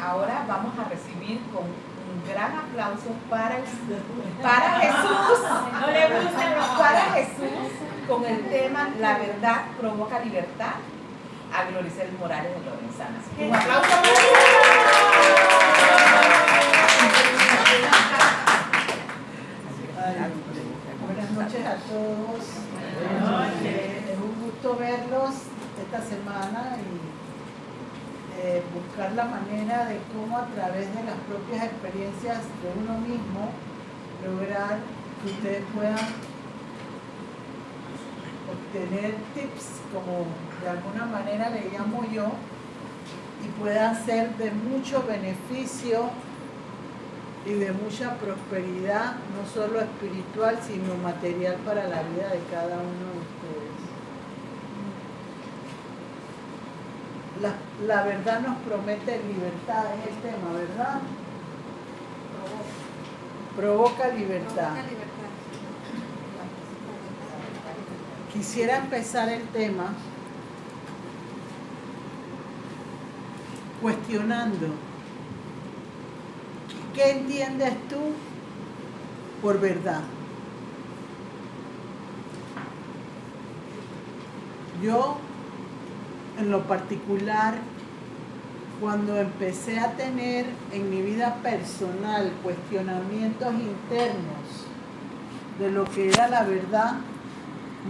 ahora vamos a recibir con un gran aplauso para Jesús, no le gusta, para Jesús, con el tema La verdad provoca libertad, a Gloricel Morales de Lorenzana. Un aplauso. Buenas noches a todos. Es un gusto verlos esta semana y buscar la manera de cómo a través de las propias experiencias de uno mismo lograr que ustedes puedan obtener tips, como de alguna manera le llamo yo, y puedan ser de mucho beneficio y de mucha prosperidad, no solo espiritual, sino material para la vida de cada uno de ustedes. La verdad nos promete libertad, es el tema, ¿verdad? Provoca libertad. Quisiera empezar el tema cuestionando. ¿Qué entiendes tú por verdad? Yo, en lo particular, cuando empecé a tener en mi vida personal cuestionamientos internos de lo que era la verdad,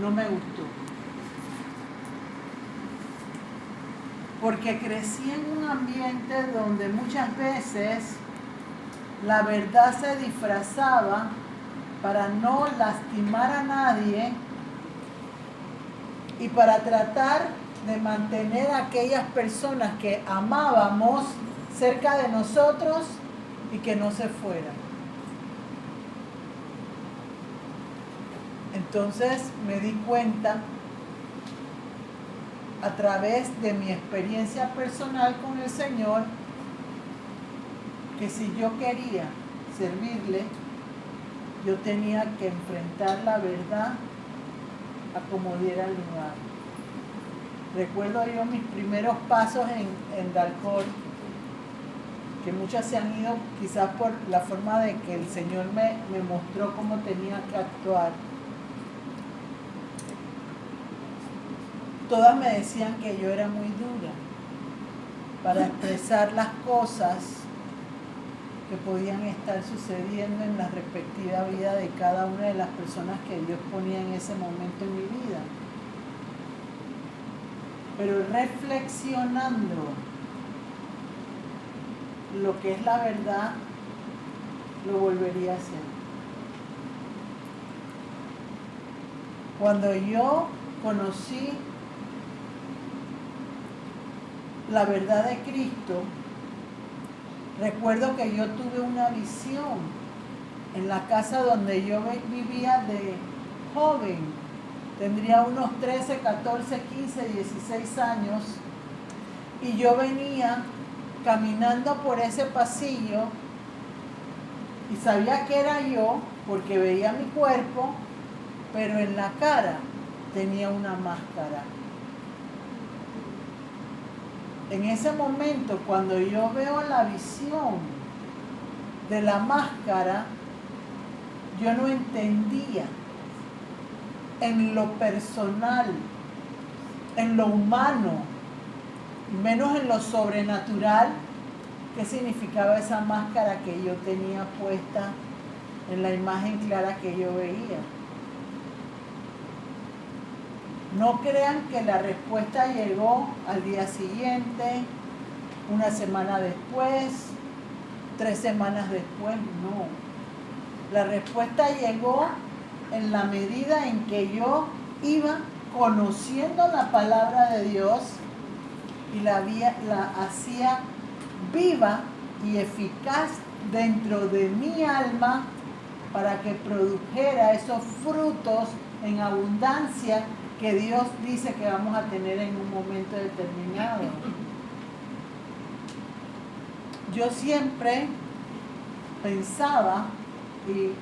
no me gustó. Porque crecí en un ambiente donde muchas veces la verdad se disfrazaba para no lastimar a nadie y para tratar de mantener a aquellas personas que amábamos cerca de nosotros y que no se fueran. Entonces me di cuenta a través de mi experiencia personal con el Señor que si yo quería servirle, yo tenía que enfrentar la verdad a como diera lugar. Recuerdo yo mis primeros pasos en Dalcor, que muchas se han ido quizás por la forma de que el Señor me mostró cómo tenía que actuar. Todas me decían que yo era muy dura para expresar las cosas que podían estar sucediendo en la respectiva vida de cada una de las personas que Dios ponía en ese momento en mi vida. Pero reflexionando lo que es la verdad, lo volvería a hacer. Cuando yo conocí la verdad de Cristo, recuerdo que yo tuve una visión en la casa donde yo vivía de joven. Tendría unos 13, 14, 15, 16 años. Y yo venía caminando por ese pasillo y sabía que era yo porque veía mi cuerpo, pero en la cara tenía una máscara. En ese momento, cuando yo veo la visión de la máscara, yo no entendía en lo personal, en lo humano, menos en lo sobrenatural, qué significaba esa máscara que yo tenía puesta en la imagen clara que yo veía. No crean que la respuesta llegó al día siguiente, una semana después, 3 semanas después, no. La respuesta llegó en la medida en que yo iba conociendo la palabra de Dios y la hacía viva y eficaz dentro de mi alma para que produjera esos frutos en abundancia que Dios dice que vamos a tener en un momento determinado. Yo siempre pensaba, y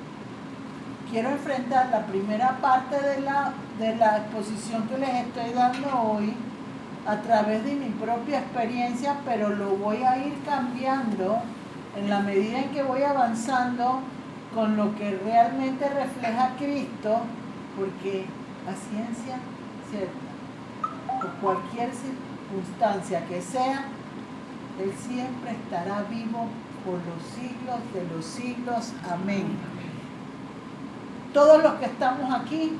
quiero enfrentar la primera parte de la exposición que les estoy dando hoy, a través de mi propia experiencia, pero lo voy a ir cambiando en la medida en que voy avanzando con lo que realmente refleja a Cristo, porque la ciencia cierta, por cualquier circunstancia que sea, Él siempre estará vivo por los siglos de los siglos. Amén. Todos los que estamos aquí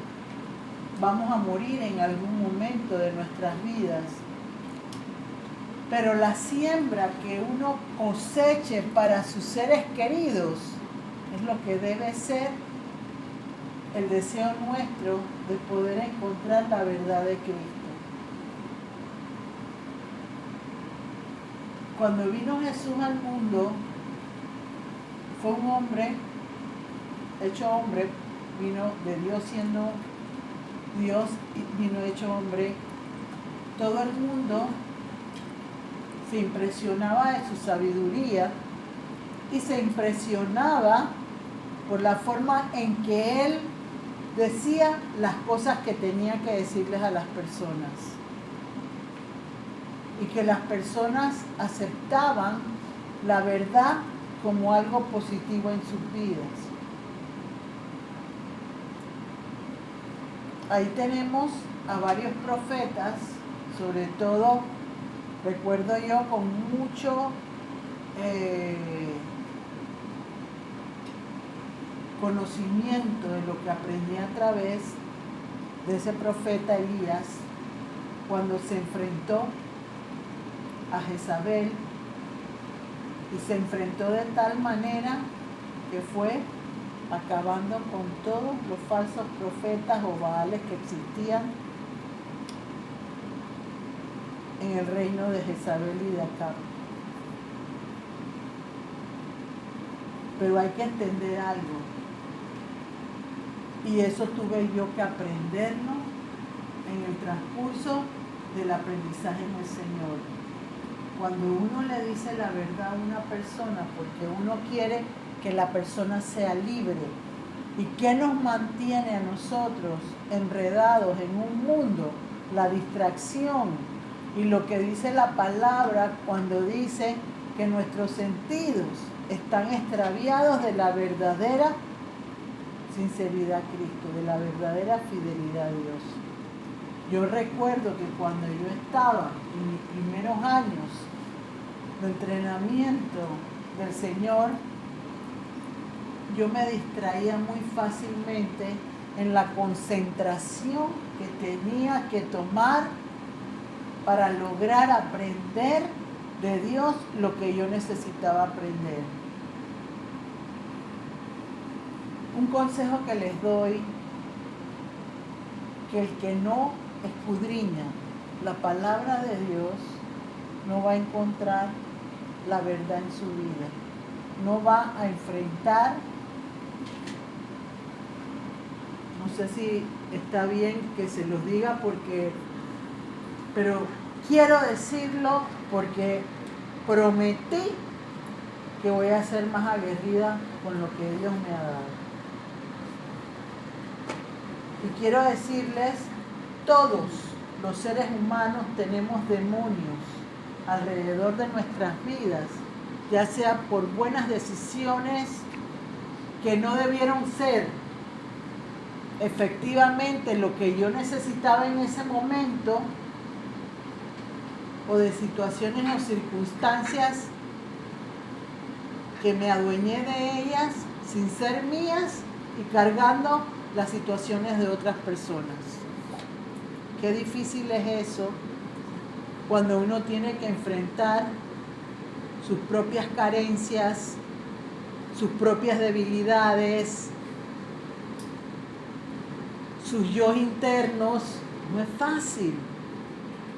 vamos a morir en algún momento de nuestras vidas. Pero la siembra que uno coseche para sus seres queridos es lo que debe ser el deseo nuestro de poder encontrar la verdad de Cristo. Cuando vino Jesús al mundo, fue un hombre, hecho hombre, vino de Dios siendo Dios y vino hecho hombre. Todo el mundo se impresionaba de su sabiduría y se impresionaba por la forma en que Él decía las cosas que tenía que decirles a las personas. Y que las personas aceptaban la verdad como algo positivo en sus vidas. Ahí tenemos a varios profetas, sobre todo, recuerdo yo, con mucho conocimiento de lo que aprendí a través de ese profeta Elías, cuando se enfrentó a Jezabel, y se enfrentó de tal manera que fue acabando con todos los falsos profetas o baales que existían en el reino de Jezabel y de Acab. Pero hay que entender algo, y eso tuve yo que aprenderlo en el transcurso del aprendizaje en el Señor. Cuando uno le dice la verdad a una persona porque uno quiere que la persona sea libre, ¿y qué nos mantiene a nosotros enredados en un mundo? La distracción. Y lo que dice la palabra cuando dice que nuestros sentidos están extraviados de la verdadera sinceridad a Cristo, de la verdadera fidelidad a Dios. Yo recuerdo que cuando yo estaba en mis primeros años de entrenamiento del Señor, yo me distraía muy fácilmente en la concentración que tenía que tomar para lograr aprender de Dios lo que yo necesitaba aprender. Un consejo que les doy, que el que no escudriña la palabra de Dios no va a encontrar la verdad en su vida, no va a enfrentar. No sé si está bien que se los diga pero quiero decirlo porque prometí que voy a ser más aguerrida con lo que Dios me ha dado. Y quiero decirles, todos los seres humanos tenemos demonios alrededor de nuestras vidas, ya sea por buenas decisiones que no debieron ser efectivamente lo que yo necesitaba en ese momento, o de situaciones o circunstancias que me adueñé de ellas sin ser mías y cargando las situaciones de otras personas. Qué difícil es eso cuando uno tiene que enfrentar sus propias carencias, sus propias debilidades, sus yo internos. No es fácil,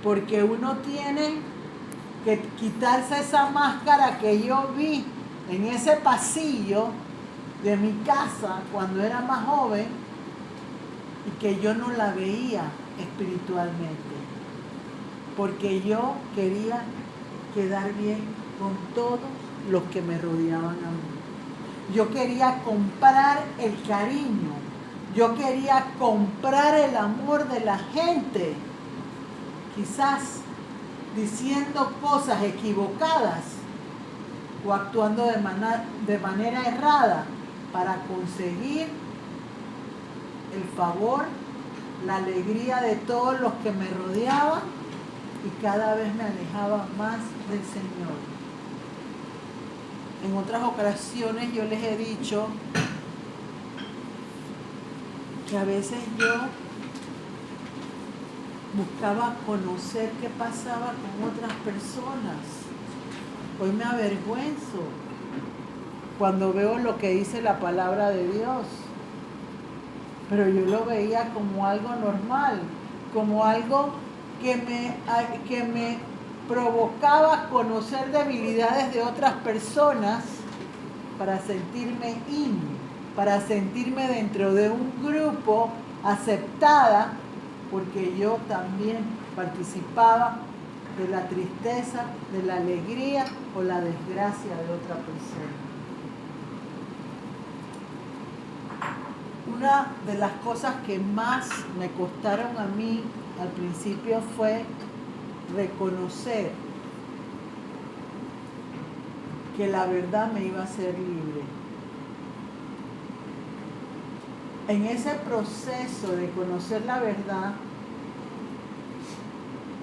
porque uno tiene que quitarse esa máscara que yo vi en ese pasillo de mi casa cuando era más joven y que yo no la veía espiritualmente, porque yo quería quedar bien con todos los que me rodeaban a mí. Yo quería comprar el cariño, yo quería comprar el amor de la gente. Quizás diciendo cosas equivocadas o actuando de manera errada para conseguir el favor, la alegría de todos los que me rodeaban, y cada vez me alejaba más del Señor. En otras ocasiones yo les he dicho que a veces yo buscaba conocer qué pasaba con otras personas. Hoy me avergüenzo cuando veo lo que dice la palabra de Dios. Pero yo lo veía como algo normal, como algo que me provocaba conocer debilidades de otras personas para sentirme para sentirme dentro de un grupo aceptada, porque yo también participaba de la tristeza, de la alegría o la desgracia de otra persona. Una de las cosas que más me costaron a mí al principio fue reconocer que la verdad me iba a hacer libre. En ese proceso de conocer la verdad,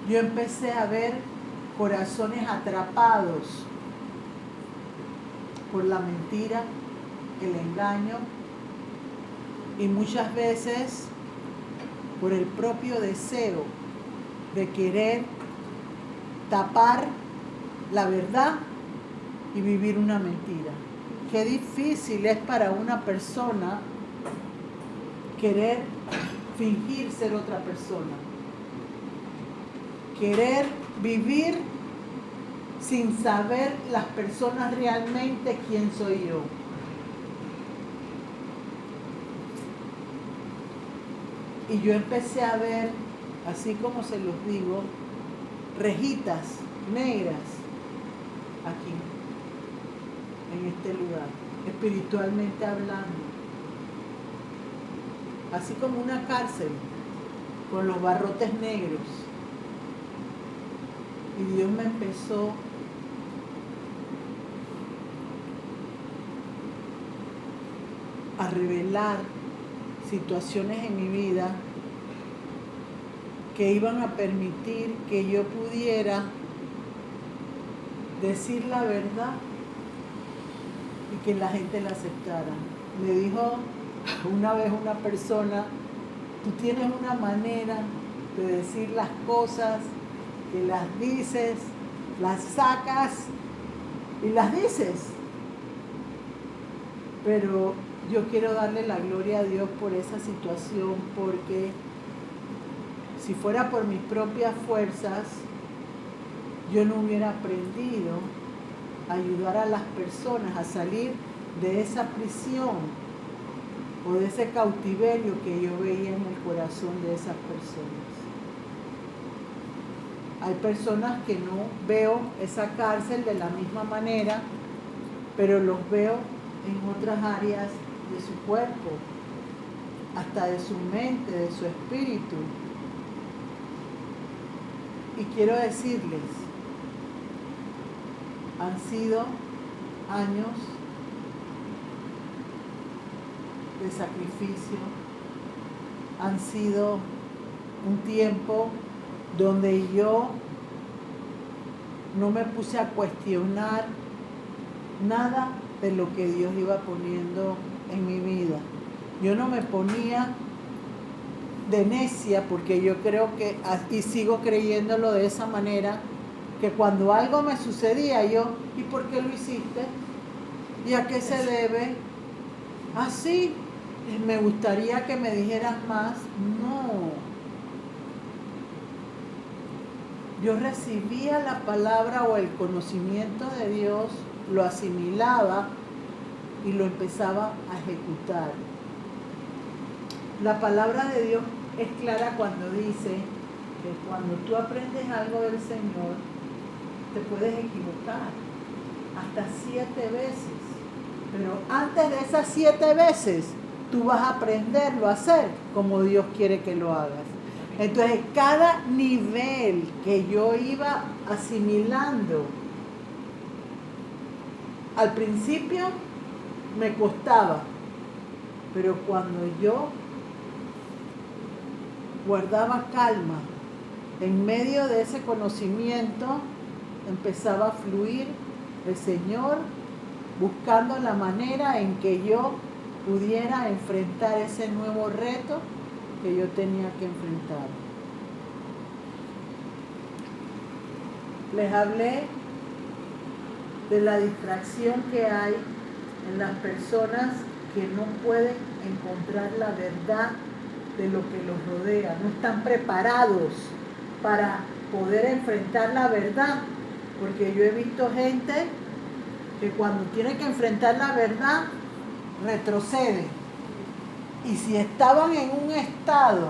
yo empecé a ver corazones atrapados por la mentira, el engaño, y muchas veces por el propio deseo de querer tapar la verdad y vivir una mentira. Qué difícil es para una persona querer fingir ser otra persona, querer vivir sin saber las personas realmente quién soy yo. Y yo empecé a ver, así como se los digo, rejitas negras aquí, en este lugar, espiritualmente hablando. Así como una cárcel, con los barrotes negros. Y Dios me empezó a revelar situaciones en mi vida que iban a permitir que yo pudiera decir la verdad y que la gente la aceptara. Me dijo una vez una persona: tú tienes una manera de decir las cosas, que las dices, las sacas y las dices. Pero yo quiero darle la gloria a Dios por esa situación, porque si fuera por mis propias fuerzas, yo no hubiera aprendido a ayudar a las personas a salir de esa prisión o de ese cautiverio que yo veía en el corazón de esas personas. Hay personas que no veo esa cárcel de la misma manera, pero los veo en otras áreas de su cuerpo, hasta de su mente, de su espíritu. Y quiero decirles, han sido años de sacrificio, han sido un tiempo donde yo no me puse a cuestionar nada de lo que Dios iba poniendo en mi vida. Yo no me ponía de necia, porque yo creo que, y sigo creyéndolo de esa manera, que cuando algo me sucedía yo: ¿y por qué lo hiciste? ¿Y a qué se debe? Así, me gustaría que me dijeras más. No. Yo recibía la palabra o el conocimiento de Dios, lo asimilaba y lo empezaba a ejecutar. La palabra de Dios es clara cuando dice que cuando tú aprendes algo del Señor, te puedes equivocar hasta 7 veces. Pero antes de esas 7 veces, tú vas a aprenderlo a hacer como Dios quiere que lo hagas. Entonces, cada nivel que yo iba asimilando, al principio me costaba, pero cuando yo guardaba calma, en medio de ese conocimiento empezaba a fluir el Señor, buscando la manera en que yo pudiera enfrentar ese nuevo reto que yo tenía que enfrentar. Les hablé de la distracción que hay en las personas que no pueden encontrar la verdad de lo que los rodea, no están preparados para poder enfrentar la verdad, porque yo he visto gente que cuando tiene que enfrentar la verdad retrocede, y si estaban en un estado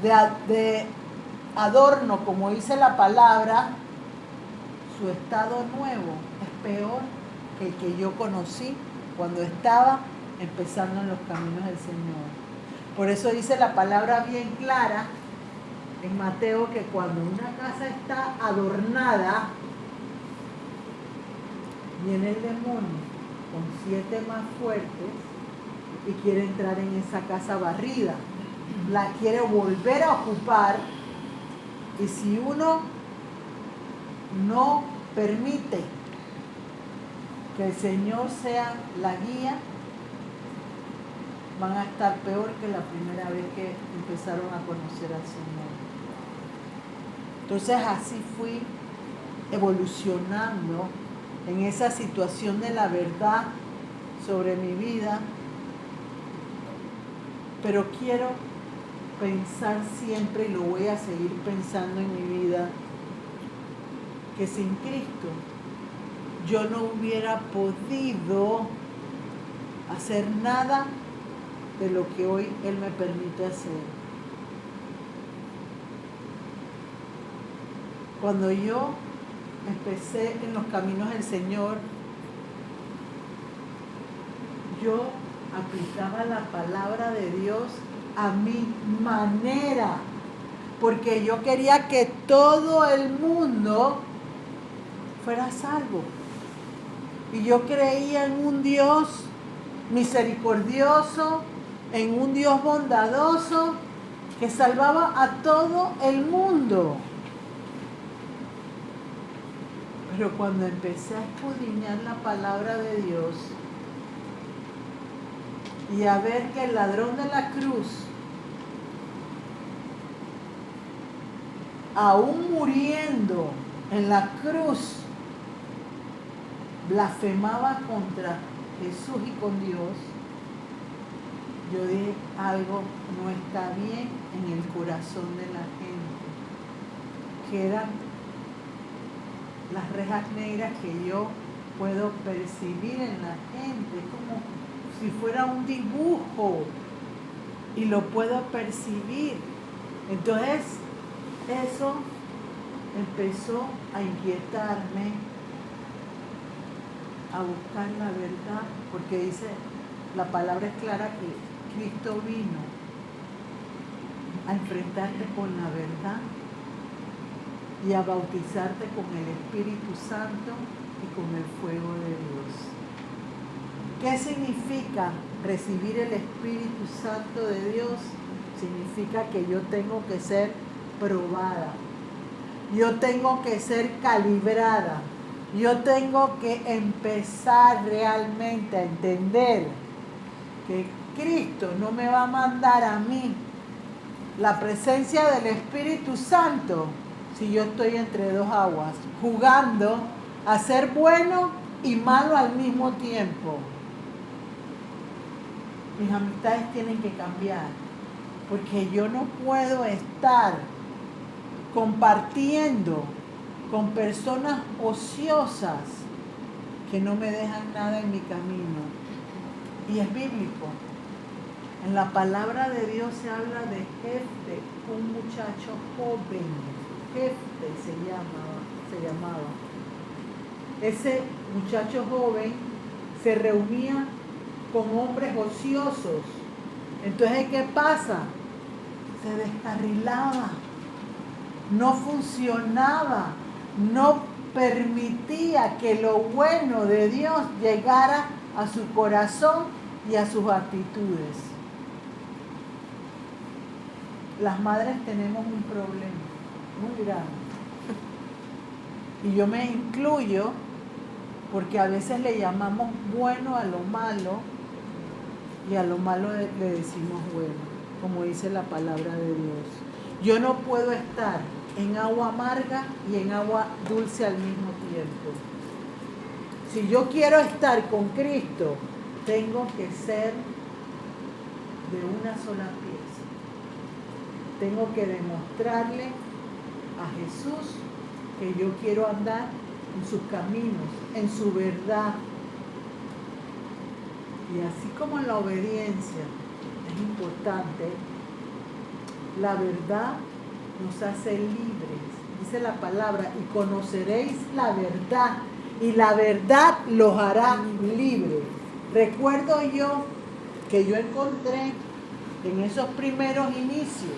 de adorno, como dice la palabra, su estado nuevo es peor que el que yo conocí cuando estaba empezando en los caminos del Señor. Por eso dice la palabra bien clara en Mateo que cuando una casa está adornada, viene el demonio con 7 más fuertes y quiere entrar en esa casa barrida. La quiere volver a ocupar, y si uno no permite que el Señor sea la guía, van a estar peor que la primera vez que empezaron a conocer al Señor. Entonces así fui evolucionando en esa situación de la verdad sobre mi vida, pero quiero pensar siempre, y lo voy a seguir pensando en mi vida, que sin Cristo yo no hubiera podido hacer nada de lo que hoy Él me permite hacer. Cuando yo empecé en los caminos del Señor, yo aplicaba la palabra de Dios a mi manera, porque yo quería que todo el mundo fuera salvo. Y yo creía en un Dios misericordioso, en un Dios bondadoso que salvaba a todo el mundo. Pero cuando empecé a escudriñar la palabra de Dios y a ver que el ladrón de la cruz, aún muriendo en la cruz, blasfemaba contra Jesús y con Dios, yo dije, algo no está bien en el corazón de la gente, que eran las rejas negras que yo puedo percibir en la gente, como si fuera un dibujo, y lo puedo percibir. Entonces eso empezó a inquietarme, a buscar la verdad, porque dice, la palabra es clara que Cristo vino a enfrentarte con la verdad y a bautizarte con el Espíritu Santo y con el fuego de Dios. ¿Qué significa recibir el Espíritu Santo de Dios? Significa que yo tengo que ser probada, yo tengo que ser calibrada, yo tengo que empezar realmente a entender que Cristo no me va a mandar a mí la presencia del Espíritu Santo si yo estoy entre dos aguas, jugando a ser bueno y malo al mismo tiempo. Mis amistades tienen que cambiar, porque yo no puedo estar compartiendo con personas ociosas que no me dejan nada en mi camino. Y es bíblico. En la palabra de Dios se habla de Jefte, un muchacho joven. Jefte se llamaba. Ese muchacho joven se reunía con hombres ociosos. Entonces, ¿qué pasa? se descarrilaba, no funcionaba, no permitía que lo bueno de Dios llegara a su corazón y a sus actitudes. Las madres tenemos un problema muy grande. Y yo me incluyo porque a veces le llamamos bueno a lo malo y a lo malo le decimos bueno, como dice la palabra de Dios. Yo no puedo estar en agua amarga y en agua dulce al mismo tiempo. Si yo quiero estar con Cristo, tengo que ser de una sola pieza. Tengo que demostrarle a Jesús que yo quiero andar en sus caminos, en su verdad. Y así como la obediencia es importante, la verdad nos hace libres. Dice la palabra, y conoceréis la verdad, y la verdad los hará libres. Recuerdo yo que yo encontré en esos primeros inicios,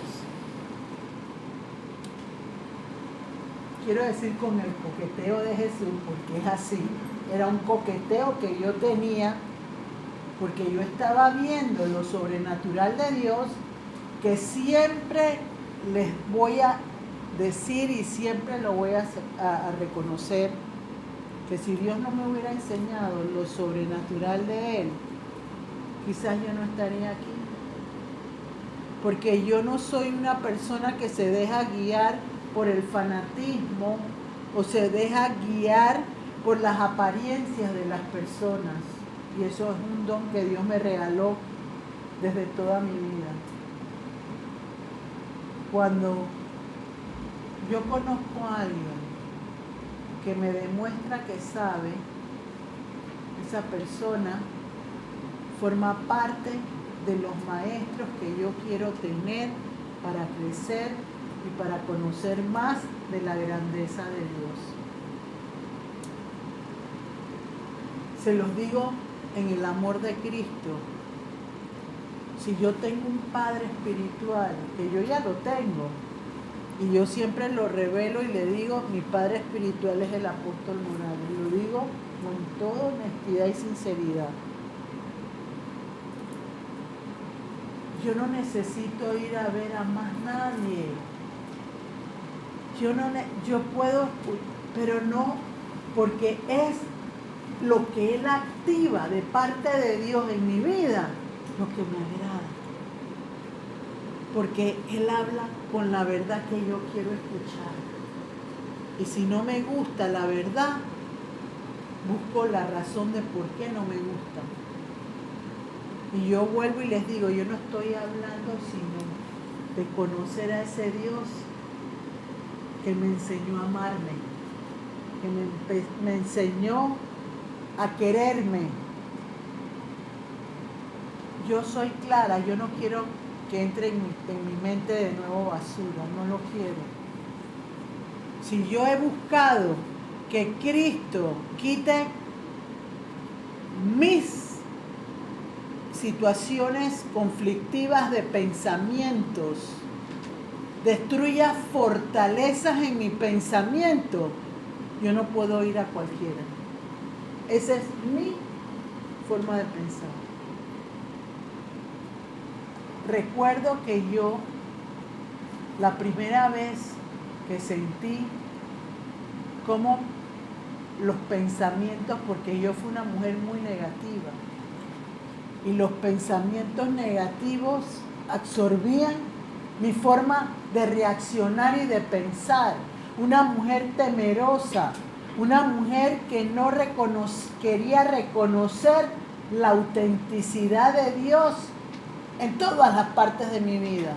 quiero decir con el coqueteo de Jesús, porque es así, era un coqueteo que yo tenía, porque yo estaba viendo lo sobrenatural de Dios, que siempre les voy a decir y siempre lo voy a reconocer, que si Dios no me hubiera enseñado lo sobrenatural de Él, quizás yo no estaría aquí. Porque yo no soy una persona que se deja guiar por el fanatismo o se deja guiar por las apariencias de las personas. Y eso es un don que Dios me regaló desde toda mi vida. Cuando yo conozco a alguien que me demuestra que sabe, esa persona forma parte de los maestros que yo quiero tener para crecer y para conocer más de la grandeza de Dios. Se los digo en el amor de Cristo. Si yo tengo un padre espiritual, que yo ya lo tengo, y yo siempre lo revelo y le digo, mi padre espiritual es el apóstol Morales, y lo digo con toda honestidad y sinceridad. Yo no necesito ir a ver a más nadie. Yo puedo, pero no, porque es lo que Él activa de parte de Dios en mi vida, lo que me agrada. Porque Él habla con la verdad que yo quiero escuchar. Y si no me gusta la verdad, busco la razón de por qué no me gusta. Y yo vuelvo y les digo, yo no estoy hablando sino de conocer a ese Dios que me enseñó a amarme, que me enseñó a quererme. Yo soy clara, yo no quiero que entre en mi mente de nuevo basura, no lo quiero. Si yo he buscado que Cristo quite mis situaciones conflictivas de pensamientos, destruya fortalezas en mi pensamiento, yo no puedo ir a cualquiera. Esa es mi forma de pensar. Recuerdo que yo, la primera vez que sentí como los pensamientos, porque yo fui una mujer muy negativa, y los pensamientos negativos absorbían mi forma de reaccionar y de pensar. Una mujer temerosa, una mujer que no quería reconocer la autenticidad de Dios en todas las partes de mi vida.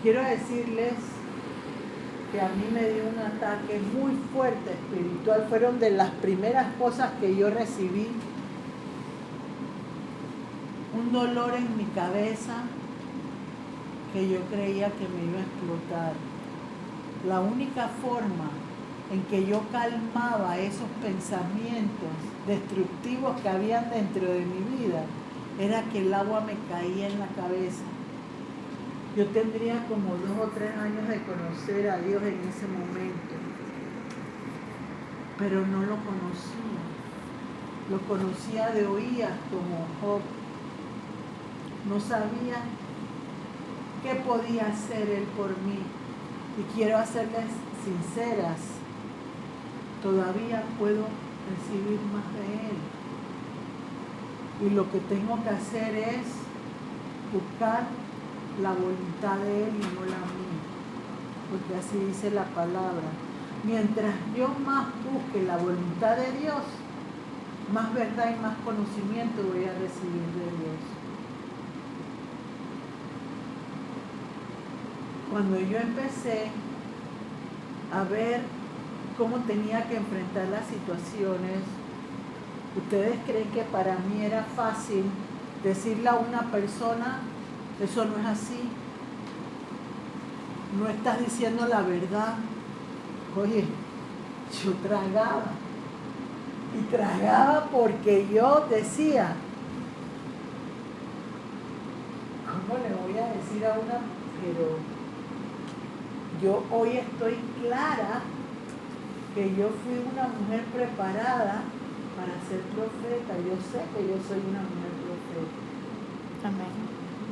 Quiero decirles que a mí me dio un ataque muy fuerte espiritual. Fueron de las primeras cosas que yo recibí. Un dolor en mi cabeza que yo creía que me iba a explotar. La única forma en que yo calmaba esos pensamientos destructivos que habían dentro de mi vida era que el agua me caía en la cabeza Yo tendría como 2 o 3 años de conocer a Dios en ese momento, pero no lo conocía. Lo conocía de oídas como Job. No sabía qué podía hacer Él por mí. Y quiero hacerles sinceras, todavía puedo recibir más de Él. Y lo que tengo que hacer es buscar la voluntad de Él y no la mía. Porque así dice la palabra. Mientras yo más busque la voluntad de Dios, más verdad y más conocimiento voy a recibir de Dios. Cuando yo empecé a ver cómo tenía que enfrentar las situaciones, ¿ustedes creen que para mí era fácil decirle a una persona, eso no es así? No estás diciendo la verdad. Oye, yo tragaba. Y tragaba porque yo decía, ¿cómo le voy a decir a una? Pero yo hoy estoy clara que yo fui una mujer preparada para ser profeta. Yo sé que yo soy una mujer profeta. Amén.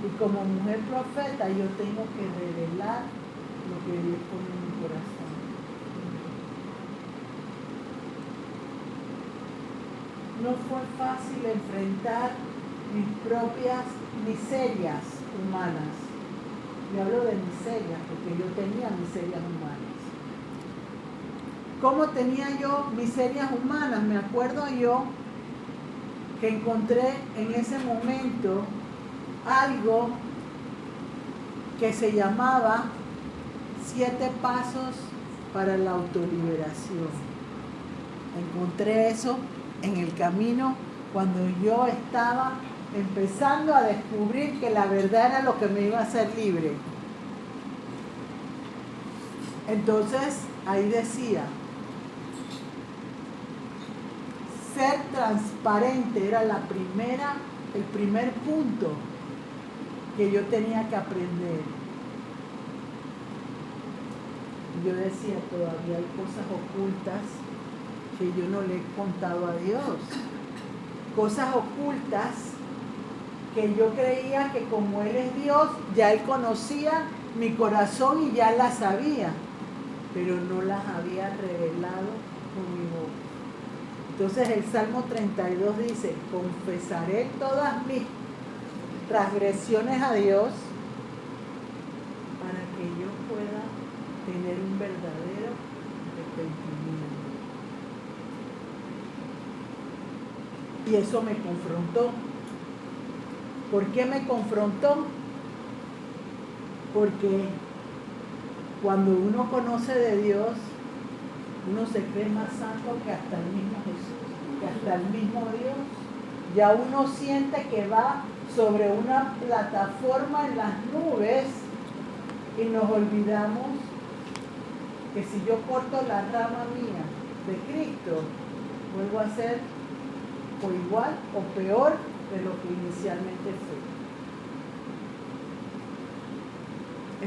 Y como mujer profeta yo tengo que revelar lo que Dios pone en mi corazón. No fue fácil enfrentar mis propias miserias humanas. Y hablo de miserias porque yo tenía miserias humanas. ¿Cómo tenía yo miserias humanas? Me acuerdo yo que encontré en ese momento algo que se llamaba 7 pasos para la autoliberación. Encontré eso en el camino cuando yo estaba empezando a descubrir que la verdad era lo que me iba a hacer libre. Entonces ahí decía, ser transparente era el primer punto que yo tenía que aprender. Yo decía, todavía hay cosas ocultas que yo no le he contado a Dios. Cosas ocultas que yo creía que como Él es Dios, ya Él conocía mi corazón y ya las sabía, pero no las había revelado con mi boca. Entonces el Salmo 32 dice, confesaré todas mis transgresiones a Dios para que yo pueda tener un verdadero arrepentimiento. Y eso me confrontó. ¿Por qué me confrontó? Porque cuando uno conoce de Dios, uno se cree más santo que hasta el mismo Jesús, que hasta el mismo Dios. Ya uno siente que va sobre una plataforma en las nubes y nos olvidamos que si yo corto la rama mía de Cristo, vuelvo a ser o igual o peor de lo que inicialmente fue.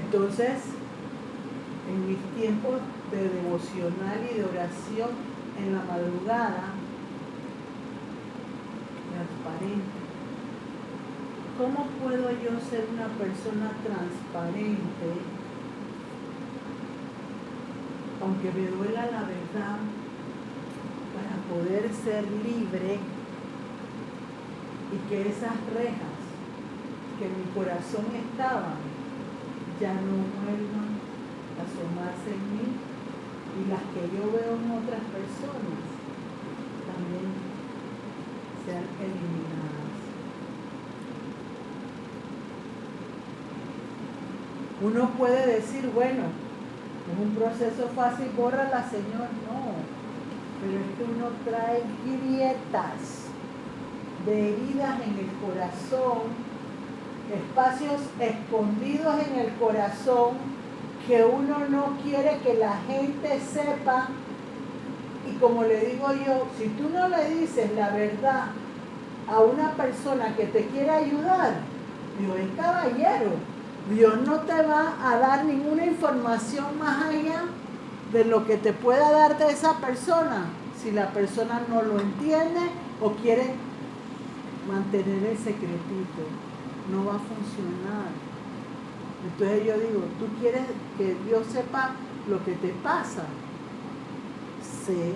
Entonces, en mis tiempos de devocional y de oración en la madrugada, transparente. ¿Cómo puedo yo ser una persona transparente, aunque me duela la verdad, para poder ser libre y que esas rejas que en mi corazón estaban ya no vuelvan a asomarse en mí y las que yo veo en otras personas también sean eliminadas? Uno puede decir, bueno, es un proceso fácil, bórrala, Señor. No, pero es que uno trae grietas de heridas en el corazón, espacios escondidos en el corazón que uno no quiere que la gente sepa. Y como le digo yo, si tú no le dices la verdad a una persona que te quiere ayudar, Dios es caballero, Dios no te va a dar ninguna información más allá de lo que te pueda dar de esa persona. Si la persona no lo entiende o quiere mantener el secretito, no va a funcionar. Entonces yo digo, tú quieres que Dios sepa lo que te pasa, sé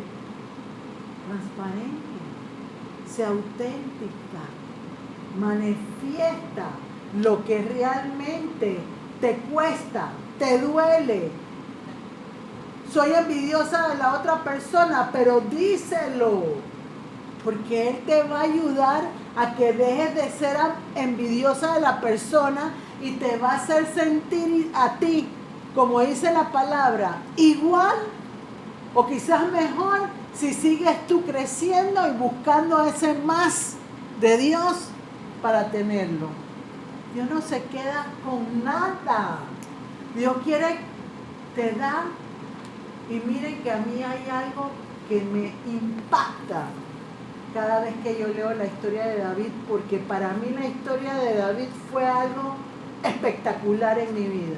transparente, sé auténtica, manifiesta lo que realmente te cuesta, te duele. Soy envidiosa de la otra persona, pero díselo, porque Él te va a ayudar a que dejes de ser envidiosa de la persona y te va a hacer sentir a ti, como dice la palabra, igual o quizás mejor si sigues tú creciendo y buscando ese más de Dios para tenerlo. Dios no se queda con nada. Dios quiere, te da. Y miren que a mí hay algo que me impacta cada vez que yo leo la historia de David, porque para mí la historia de David fue algo espectacular en mi vida.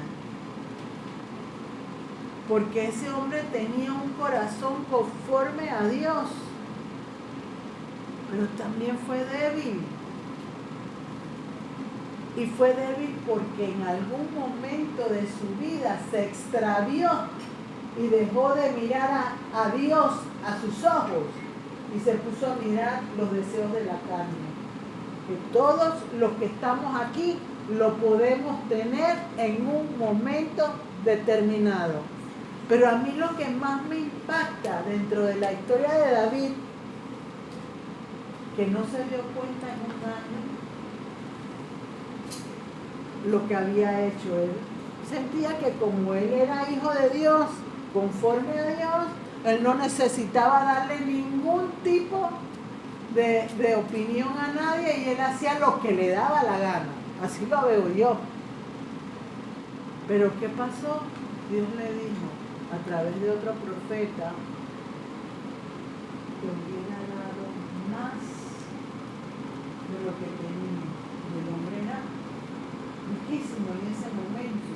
Porque ese hombre tenía un corazón conforme a Dios, pero también fue débil. Y fue débil porque en algún momento de su vida se extravió y dejó de mirar a Dios a sus ojos y se puso a mirar los deseos de la carne. Que todos los que estamos aquí lo podemos tener en un momento determinado. Pero a mí lo que más me impacta dentro de la historia de David, que no se dio cuenta en un año lo que había hecho él. Sentía que como él era hijo de Dios, conforme a Dios, él no necesitaba darle ningún tipo de opinión a nadie y él hacía lo que le daba la gana. Así lo veo yo. Pero ¿qué pasó? Dios le dijo a través de otro profeta que hubiera dado más de lo que tenía. Y el hombre era riquísimo en ese momento.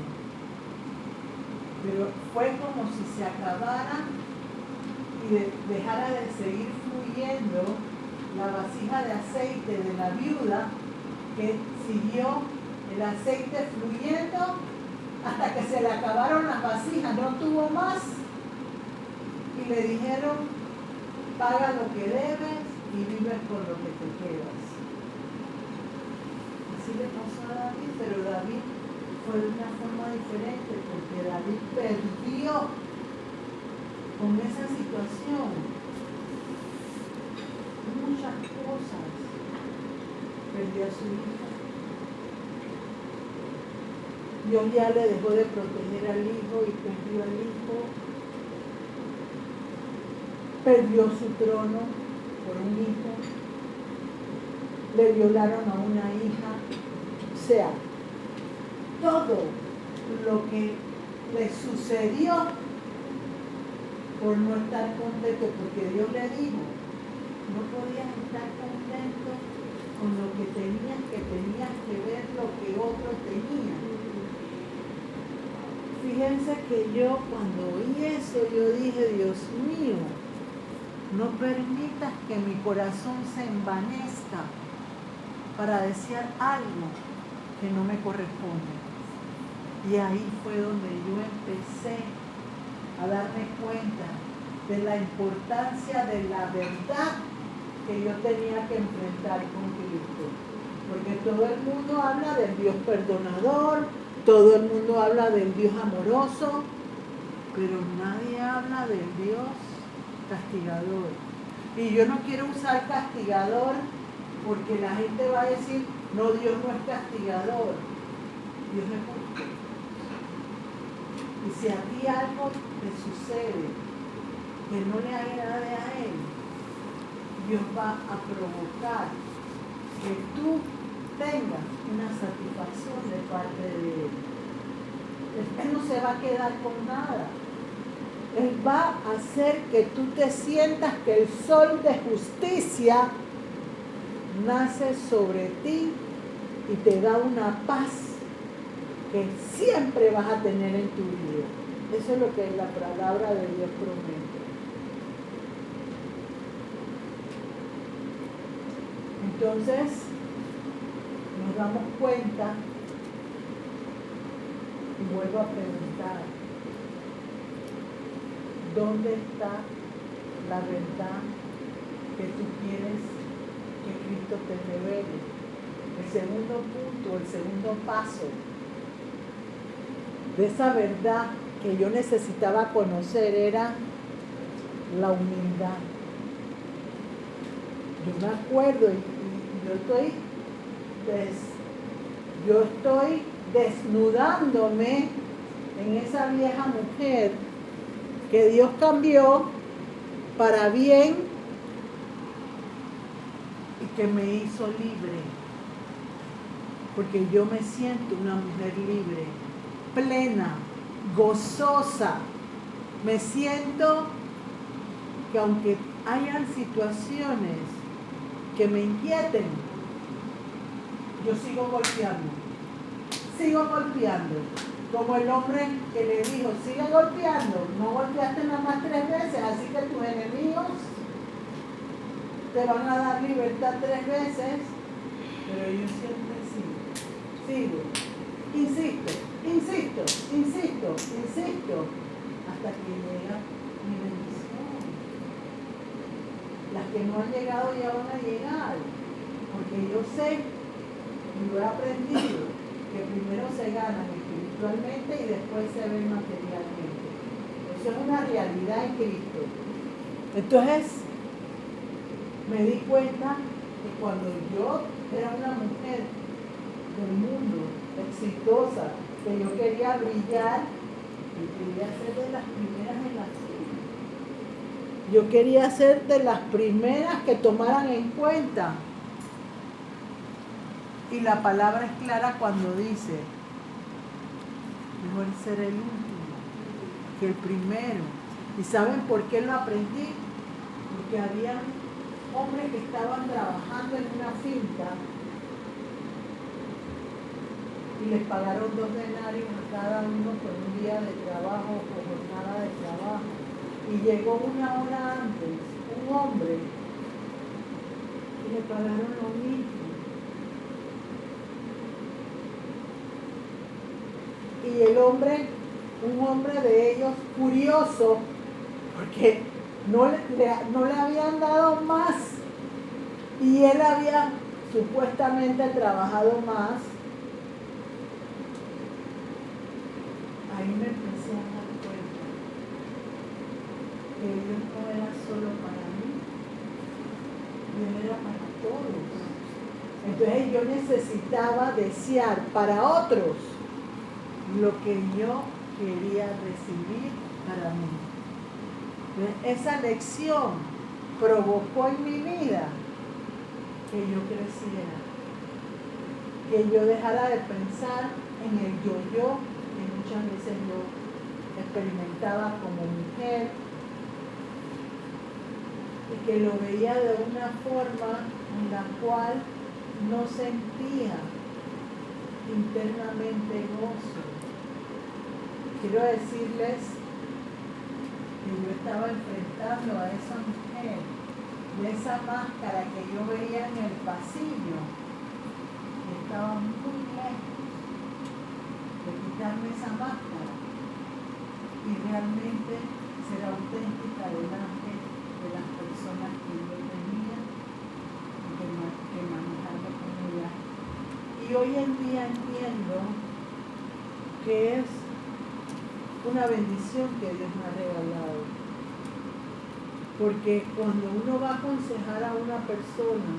Pero fue como si se acabara y dejara de seguir fluyendo la vasija de aceite de la viuda, que siguió el aceite fluyendo hasta que se le acabaron las vasijas, no tuvo más. Y le dijeron, paga lo que debes y vives con lo que te quedas. Así le pasó a David, pero David fue de una forma diferente, porque David perdió con esa situación muchas cosas. Perdió a su hija. Dios ya le dejó de proteger al hijo y perdió al hijo. Perdió su trono por un hijo. Le violaron a una hija. O sea, todo lo que le sucedió por no estar contento, porque Dios le dijo, no podías estar contento con lo que tenías que ver lo que otro tenía. Fíjense que yo cuando oí eso, yo dije, Dios mío, no permitas que mi corazón se envanezca para desear algo que no me corresponde. Y ahí fue donde yo empecé a darme cuenta de la importancia de la verdad que yo tenía que enfrentar con Cristo. Porque todo el mundo habla del Dios perdonador, todo el mundo habla del Dios amoroso, pero nadie habla del Dios castigador. Y yo no quiero usar castigador porque la gente va a decir, no, Dios no es castigador, Dios es justo. Y si a ti algo te sucede que no le agrade a Él, Dios va a provocar que tú tengas una satisfacción de parte de Él. Él no se va a quedar con nada. Él va a hacer que tú te sientas que el sol de justicia nace sobre ti y te da una paz que siempre vas a tener en tu vida. Eso es lo que la palabra de Dios promete. Entonces, nos damos cuenta, y vuelvo a preguntar, ¿dónde está la verdad que tú quieres que Cristo te revele? El segundo punto, el segundo paso de esa verdad que yo necesitaba conocer era la humildad. Yo me acuerdo y yo estoy desnudándome en esa vieja mujer que Dios cambió para bien y que me hizo libre. Porque yo me siento una mujer libre, plena, gozosa. Me siento que aunque hayan situaciones que me inquieten, yo sigo golpeando, como el hombre que le dijo, sigue golpeando, no golpeaste nada más 3 veces, así que tus enemigos te van a dar libertad 3 veces, pero yo siempre sigo, insisto, hasta que llega mi bendición. Las que no han llegado ya van a llegar, porque yo sé y lo he aprendido que primero se ganan espiritualmente y después se ven materialmente. Eso es una realidad en Cristo. Entonces me di cuenta que cuando yo era una mujer del mundo, exitosa, que yo quería brillar, yo quería ser de las primeras en la fila. Yo quería ser de las primeras que tomaran en cuenta. Y la palabra es clara cuando dice, mejor ser el último que el primero. ¿Y saben por qué lo aprendí? Porque había hombres que estaban trabajando en una finca y les pagaron 2 denarios a cada uno por un día de trabajo o jornada de trabajo. Y llegó 1 hora antes un hombre y le pagaron lo mismo. Y el hombre, un hombre de ellos, curioso, porque no le habían dado más y él había supuestamente trabajado más. Ahí me empecé a dar cuenta que Dios no era solo para mí, Dios era para todos. Entonces yo necesitaba desear para otros lo que yo quería recibir para mí. Entonces, esa lección provocó en mi vida que yo creciera, que yo dejara de pensar en el yo, que muchas veces yo experimentaba como mujer, y que lo veía de una forma en la cual no sentía internamente gozo. Quiero decirles que yo estaba enfrentando a esa mujer y esa máscara que yo veía en el pasillo, que estaba muy lejos de quitarme esa máscara y realmente ser auténtica delante de las personas que yo tenía que manejarme con ella. Y hoy en día entiendo que es una bendición que Dios me ha regalado. Porque cuando uno va a aconsejar a una persona,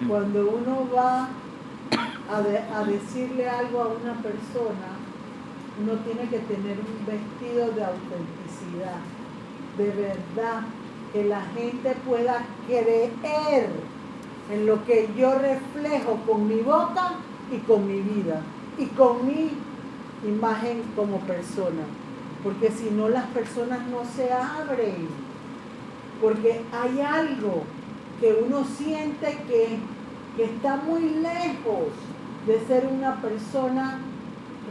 cuando uno va a decirle algo a una persona, uno tiene que tener un vestido de autenticidad, de verdad, que la gente pueda creer en lo que yo reflejo con mi boca y con mi vida y con mi imagen como persona, porque si no las personas no se abren, porque hay algo que uno siente que está muy lejos de ser una persona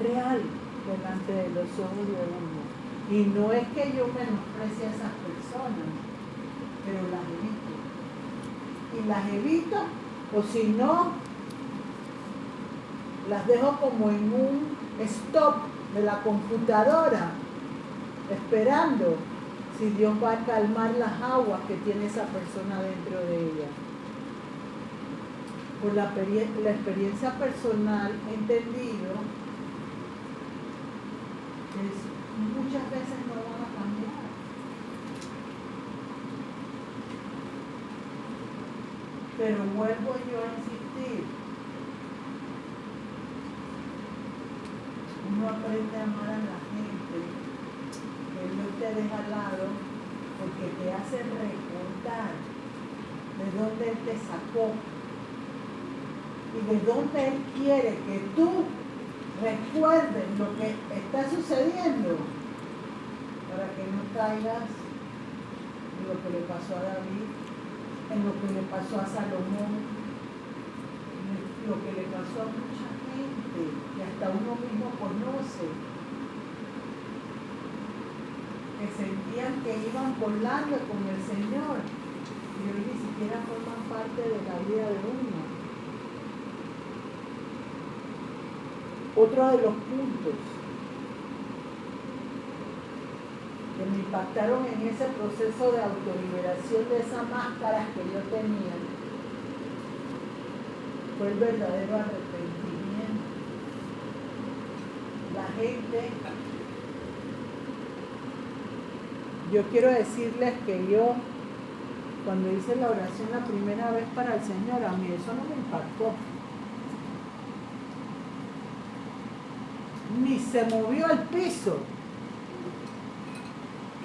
real delante de los ojos de uno. Y no es que yo menosprecie a esas personas, pero las evito. Y las evito, o si no, las dejo como en un stop de la computadora, esperando si Dios va a calmar las aguas que tiene esa persona dentro de ella. Por la experiencia personal he entendido que muchas veces no van a cambiar. Pero vuelvo yo a insistir. Uno aprende a amar a la gente. Él no te deja al lado porque te hace recordar de dónde Él te sacó y de dónde Él quiere que tú recuerdes lo que está sucediendo para que no caigas en lo que le pasó a David, en lo que le pasó a Salomón, en lo que le pasó a mucha gente que hasta uno mismo conoce, que sentían que iban volando con el Señor y hoy ni siquiera forman parte de la vida de uno. Otro de los puntos que me impactaron en ese proceso de autoliberación de esas máscaras que yo tenía fue el verdadero arrepentimiento. La gente, yo quiero decirles que yo, cuando hice la oración la primera vez para el Señor, a mí eso no me impactó. Ni se movió el piso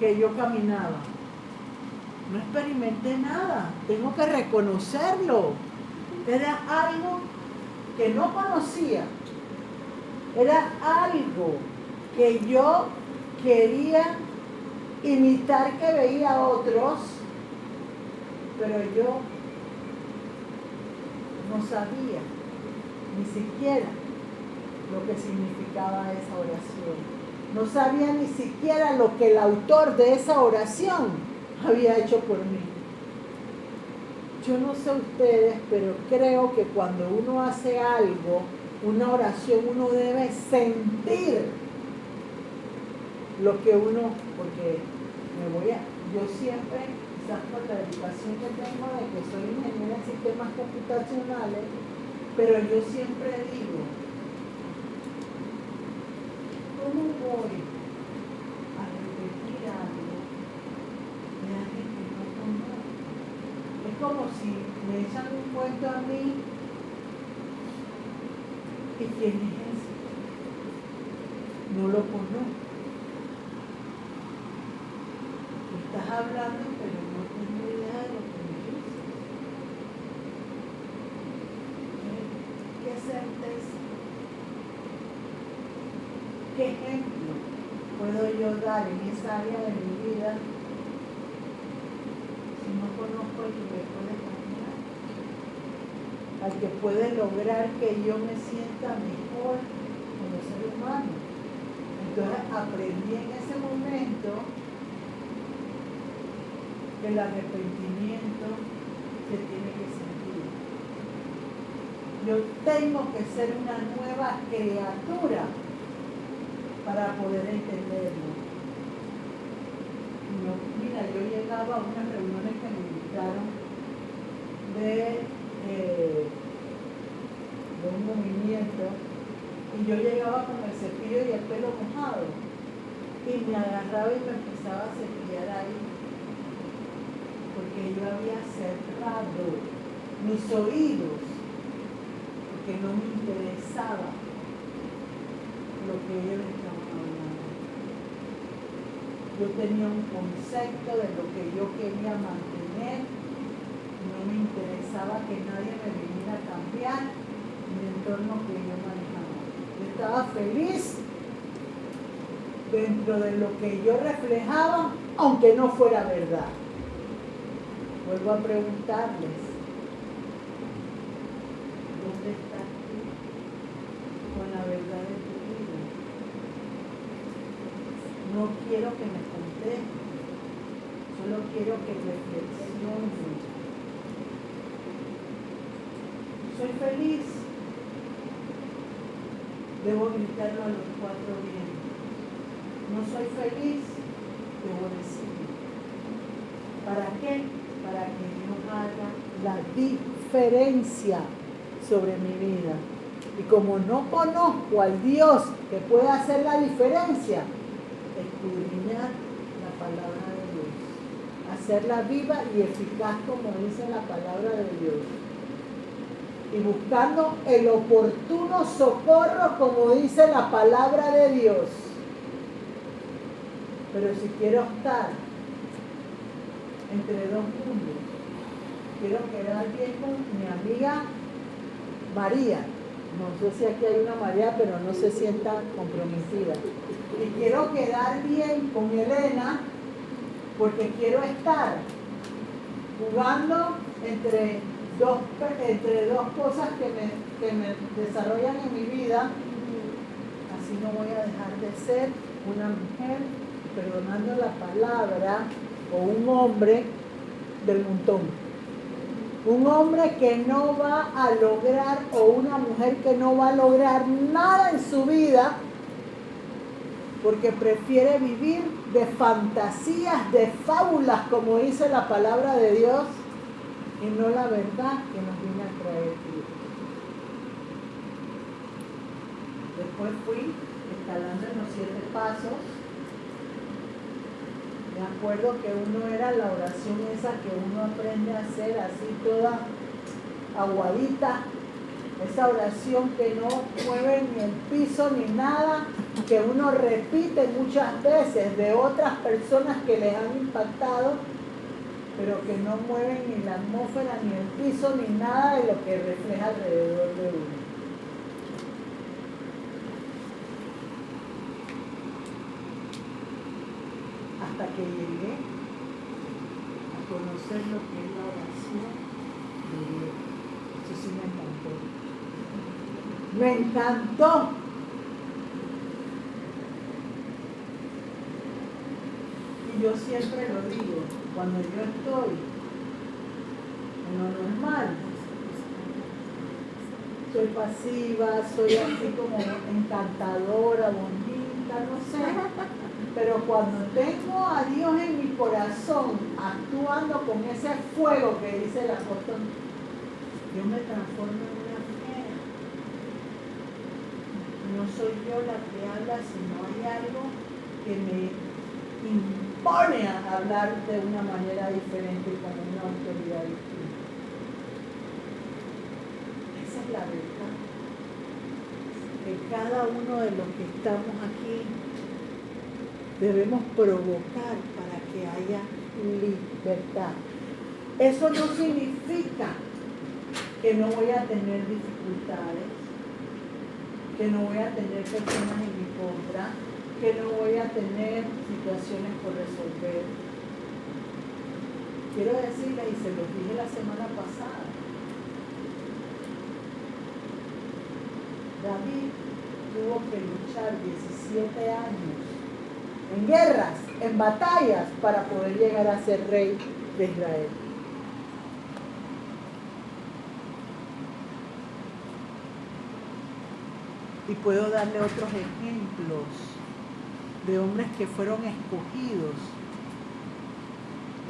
que yo caminaba. No experimenté nada, tengo que reconocerlo. Era algo que no conocía. Era algo que yo quería imitar que veía a otros, pero yo no sabía ni siquiera lo que significaba esa oración. No sabía ni siquiera lo que el autor de esa oración había hecho por mí. Yo no sé ustedes, pero creo que cuando uno hace algo, una oración, uno debe sentir lo que uno, porque yo siempre, quizás por la educación que tengo de que soy ingeniera en sistemas computacionales, pero yo siempre digo, ¿cómo voy a repetir algo de alguien que no conozco? Es como si me echan un cuento a mí y ¿quién es ese? No lo conozco. Estás hablando pero no tengo idea de lo que me dices. ¿Qué certeza? ¿Qué ejemplo puedo yo dar en esa área de mi vida si no conozco al que me puede cambiar? Al que puede lograr que yo me sienta mejor como ser humano. Entonces aprendí en ese momento que el arrepentimiento se tiene que sentir. Yo tengo que ser una nueva criatura para poder entenderlo. Mira, yo llegaba a unas reuniones que me invitaron de un movimiento y yo llegaba con el cepillo y el pelo mojado y me agarraba y me empezaba a cepillar ahí porque yo había cerrado mis oídos porque no me interesaba lo que ellos estaban hablando. Yo tenía un concepto de lo que yo quería mantener, no me interesaba que nadie me viniera a cambiar el entorno que yo manejaba. Yo estaba feliz dentro de lo que yo reflejaba, aunque no fuera verdad. Vuelvo a preguntarles, ¿dónde estás tú con la verdad de tu vida? No quiero que me conteste, solo quiero que reflexione. Soy feliz. Debo gritarlo a los cuatro vientos. No soy feliz, debo decirlo. ¿Para qué? Para que Dios haga la diferencia sobre mi vida. Y como no conozco al Dios que pueda hacer la diferencia, escudriñar la palabra de Dios, hacerla viva y eficaz como dice la palabra de Dios, y buscando el oportuno socorro como dice la palabra de Dios. Pero si quiero estar entre dos mundos, quiero quedar bien con mi amiga María. No sé si aquí hay una María, pero no se sienta comprometida. Y quiero quedar bien con Elena, porque quiero estar jugando entre dos cosas que me desarrollan en mi vida. Así no voy a dejar de ser una mujer, perdonando la palabra, o un hombre del montón. Un hombre que no va a lograr, o una mujer que no va a lograr nada en su vida, porque prefiere vivir de fantasías, de fábulas, como dice la palabra de Dios, y no la verdad que nos viene a traer Cristo. Después fui escalando en los 7 pasos. Me acuerdo que uno era la oración esa que uno aprende a hacer así toda aguadita, esa oración que no mueve ni el piso ni nada, que uno repite muchas veces de otras personas que les han impactado, pero que no mueven ni la atmósfera, ni el piso, ni nada de lo que refleja alrededor de uno. Hasta que llegué a conocer lo que es la oración de Dios. Eso sí me encantó. Me encantó. Y yo siempre lo digo, cuando yo estoy en lo normal, soy pasiva, soy así como encantadora, bonita, no sé. Pero cuando tengo a Dios en mi corazón, actuando con ese fuego que dice el apóstol, yo me transformo en una fiera. No soy yo la que habla, sino hay algo que me impone a hablar de una manera diferente y con una autoridad distinta. Esa es la verdad. Que cada uno de los que estamos aquí debemos provocar para que haya libertad. Eso no significa que no voy a tener dificultades, que no voy a tener personas en mi contra, que no voy a tener situaciones por resolver. Quiero decirles, y se los dije la semana pasada, David tuvo que luchar 17 años en guerras, en batallas, para poder llegar a ser rey de Israel. Y puedo darle otros ejemplos de hombres que fueron escogidos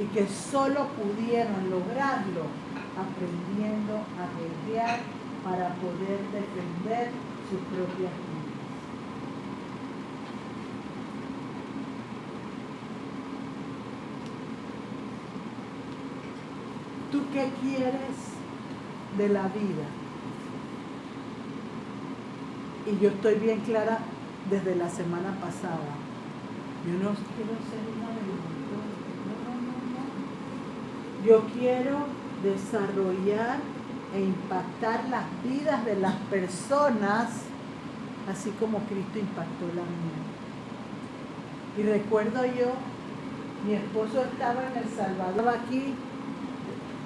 y que solo pudieron lograrlo aprendiendo a guerrear para poder defender sus propias vidas. ¿Tú qué quieres de la vida? Y yo estoy bien clara desde la semana pasada. Yo no quiero ser una de los no. Yo quiero desarrollar e impactar las vidas de las personas, así como Cristo impactó la mía. Y recuerdo yo, mi esposo estaba en El Salvador aquí,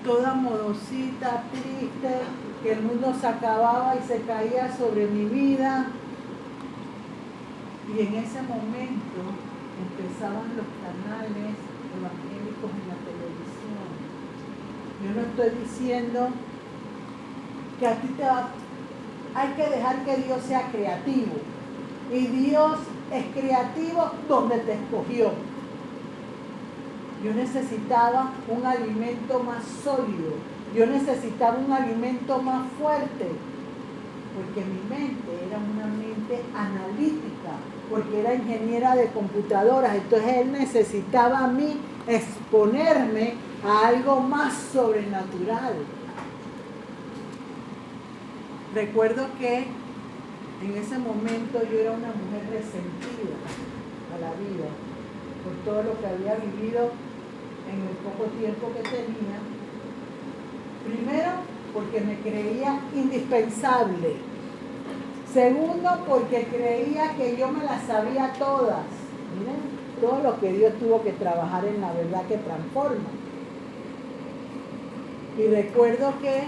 toda modosita, triste, que el mundo se acababa y se caía sobre mi vida. Y en ese momento empezaban los canales evangélicos en la televisión. Yo no estoy diciendo que a ti hay que dejar que Dios sea creativo. Y Dios es creativo donde te escogió. Yo necesitaba un alimento más sólido. Yo necesitaba un alimento más fuerte. Porque mi mente era una mente analítica. Porque era ingeniera de computadoras. Entonces Él necesitaba a mí exponerme a algo más sobrenatural. Recuerdo que en ese momento yo era una mujer resentida a la vida por todo lo que había vivido en el poco tiempo que tenía. Primero, porque me creía indispensable. Segundo, porque creía que yo me las sabía todas. Miren, todo lo que Dios tuvo que trabajar en la verdad que transforma. Y recuerdo que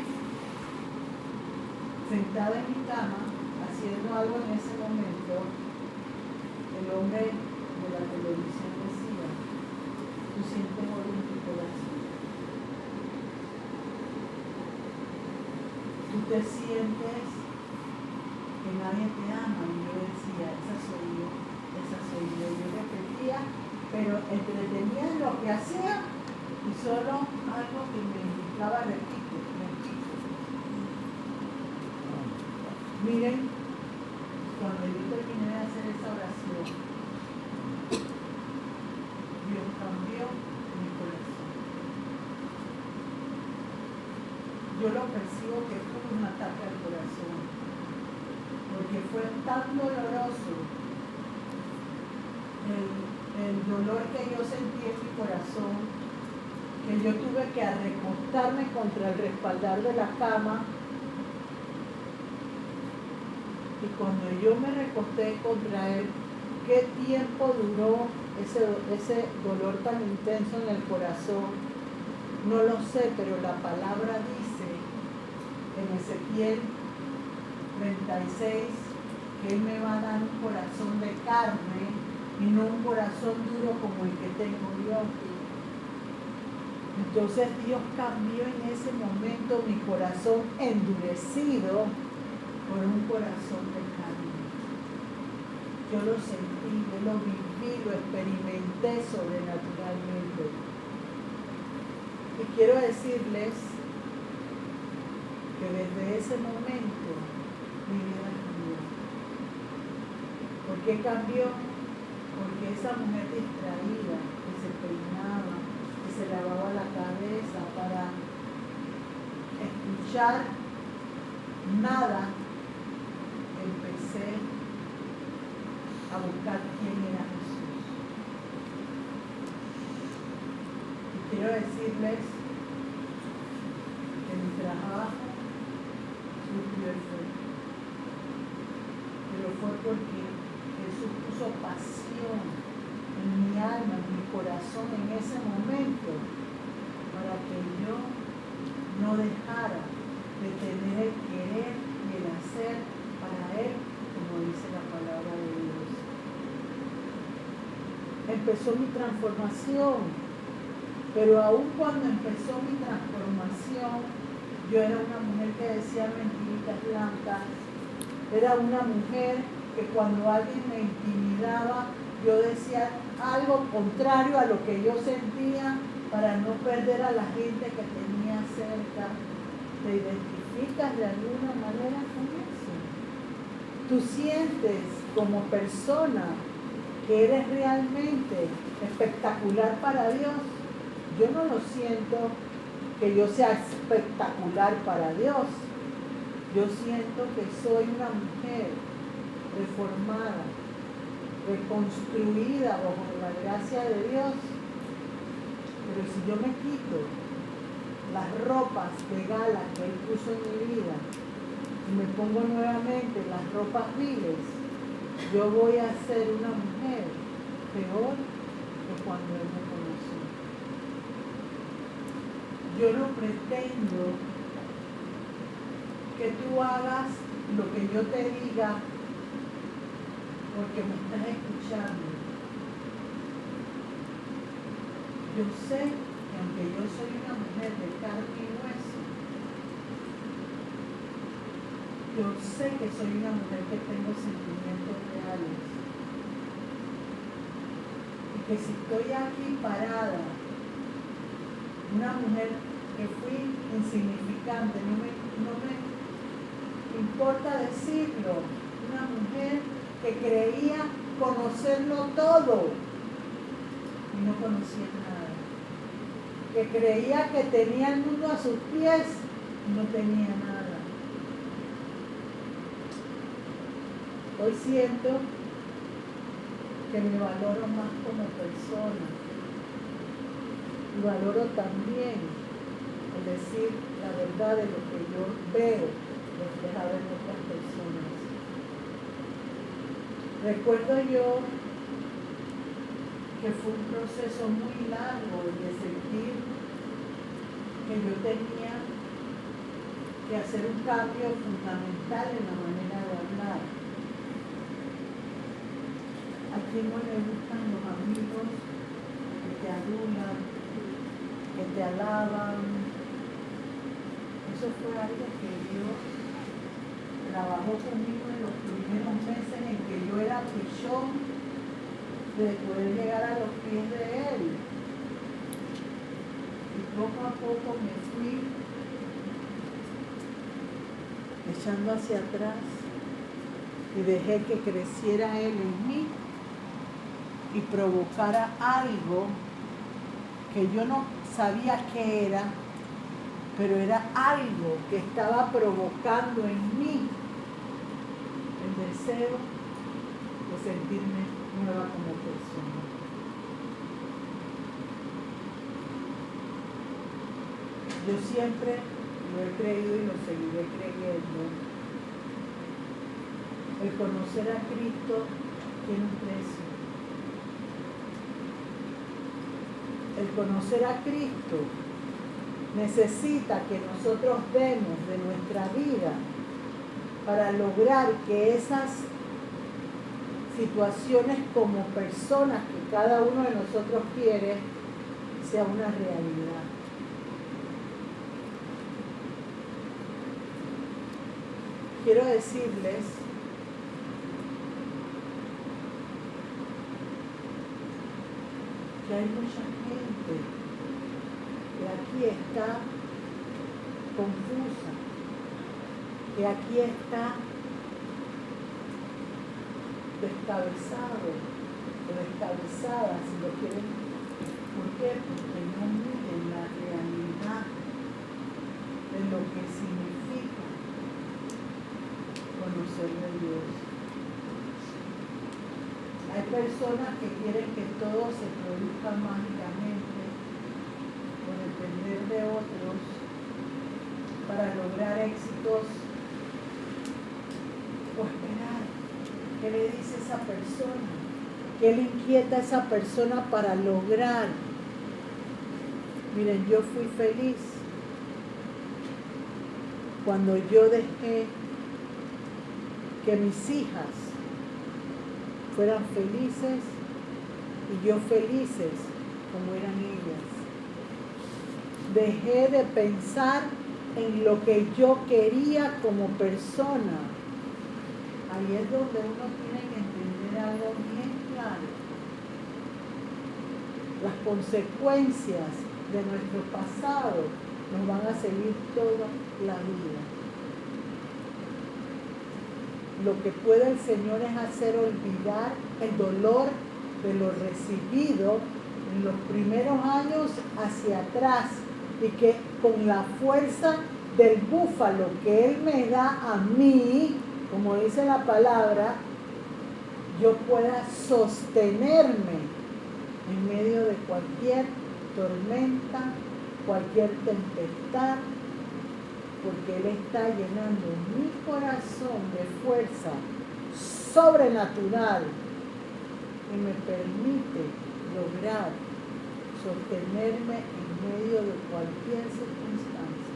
sentada en mi cama, haciendo algo en ese momento, el hombre de la televisión decía: tú sientes algo en tu corazón, tú te sientes que nadie te ama. Y yo decía: esa soy yo, esa soy yo. Yo repetía, pero entretenía en lo que hacía y solo algo que me indicaba: repito. Miren, cuando yo terminé de hacer esa oración, Dios cambió mi corazón. Yo lo percibo que fue un ataque al corazón, porque fue tan doloroso el dolor que yo sentí en mi corazón, que yo tuve que recostarme contra el respaldar de la cama. Y cuando yo me recosté contra él, ¿qué tiempo duró ese dolor tan intenso en el corazón? No lo sé, pero la palabra dice en Ezequiel 36 que Él me va a dar un corazón de carne y no un corazón duro como el que tengo yo aquí. Entonces Dios cambió en ese momento mi corazón endurecido por un corazón de carne. Yo lo sentí, yo lo viví, lo experimenté sobrenaturalmente. Y quiero decirles que desde ese momento mi vida cambió. ¿Por qué cambió? Porque esa mujer distraída, que se peinaba, que se lavaba la cabeza para escuchar nada, empecé a buscar quién era Jesús. Y quiero decirles que mi trabajo surgió efecto, pero fue porque Jesús puso pasión en mi alma, en mi corazón en ese momento, para que yo no dejara de tener el querer y el hacer para Él, como dice la palabra de Dios. Empezó mi transformación, pero aún cuando empezó mi transformación, yo era una mujer que decía mentiritas blancas, era una mujer que cuando alguien me intimidaba, yo decía algo contrario a lo que yo sentía para no perder a la gente que tenía cerca. ¿Te identificas de alguna manera con eso? ¿Tú sientes como persona que eres realmente espectacular para Dios? Yo no lo siento que yo sea espectacular para Dios. Yo siento que soy una mujer reformada, reconstruida bajo la gracia de Dios. Pero si yo me quito las ropas de gala que Él puso en mi vida y me pongo nuevamente las ropas viles, yo voy a ser una mujer peor que cuando Él me conoció. Yo no pretendo que tú hagas lo que yo te diga porque me estás escuchando. yo sé que aunque yo soy una mujer de carne y hueso, yo sé que soy una mujer que tengo sentimientos reales. Y que si estoy aquí parada, una mujer que fui insignificante, no me importa decirlo, una mujer que creía conocerlo todo y no conocía nada, que creía que tenía el mundo a sus pies y no tenía nada. Hoy siento que me valoro más como persona y valoro también el decir la verdad de lo que yo veo reflejado en otras personas. Recuerdo yo que fue un proceso muy largo de sentir que yo tenía que hacer un cambio fundamental en la manera de hablar. ¿A quién no le gustan los amigos que te adulan, que te alaban? Eso fue algo que Dios trabajó conmigo en los primeros meses en que yo era pichón de poder llegar a los pies de Él. Y poco a poco me fui echando hacia atrás y dejé que creciera Él en mí y provocara algo que yo no sabía qué era, pero era algo que estaba provocando en mí el deseo de sentirme nueva como persona. Yo siempre lo he creído y lo seguiré creyendo. El conocer a Cristo tiene un precio. El conocer a Cristo necesita que nosotros demos de nuestra vida para lograr que esas situaciones como personas que cada uno de nosotros quiere sea una realidad. Quiero decirles que hay mucha gente que aquí está confusa, que aquí está descabezado o descabezada, si lo quieren. ¿Por qué? Porque no miden la realidad de lo que significa conocer de Dios. Hay personas que quieren que todo se produzca mágicamente por depender de otros para lograr éxitos o esperar. ¿Qué le dice esa persona? ¿Qué le inquieta a esa persona para lograr? Miren, yo fui feliz cuando yo dejé que mis hijas fueran felices y yo felices como eran ellas. Dejé de pensar en lo que yo quería como persona. Ahí es donde uno tiene que entender algo bien claro. Las consecuencias de nuestro pasado nos van a seguir toda la vida. Lo que puede el Señor es hacer olvidar el dolor de lo recibido en los primeros años hacia atrás y que con la fuerza del búfalo que Él me da a mí, como dice la palabra, yo pueda sostenerme en medio de cualquier tormenta, cualquier tempestad, porque Él está llenando mi corazón de fuerza sobrenatural que me permite lograr sostenerme en medio de cualquier circunstancia.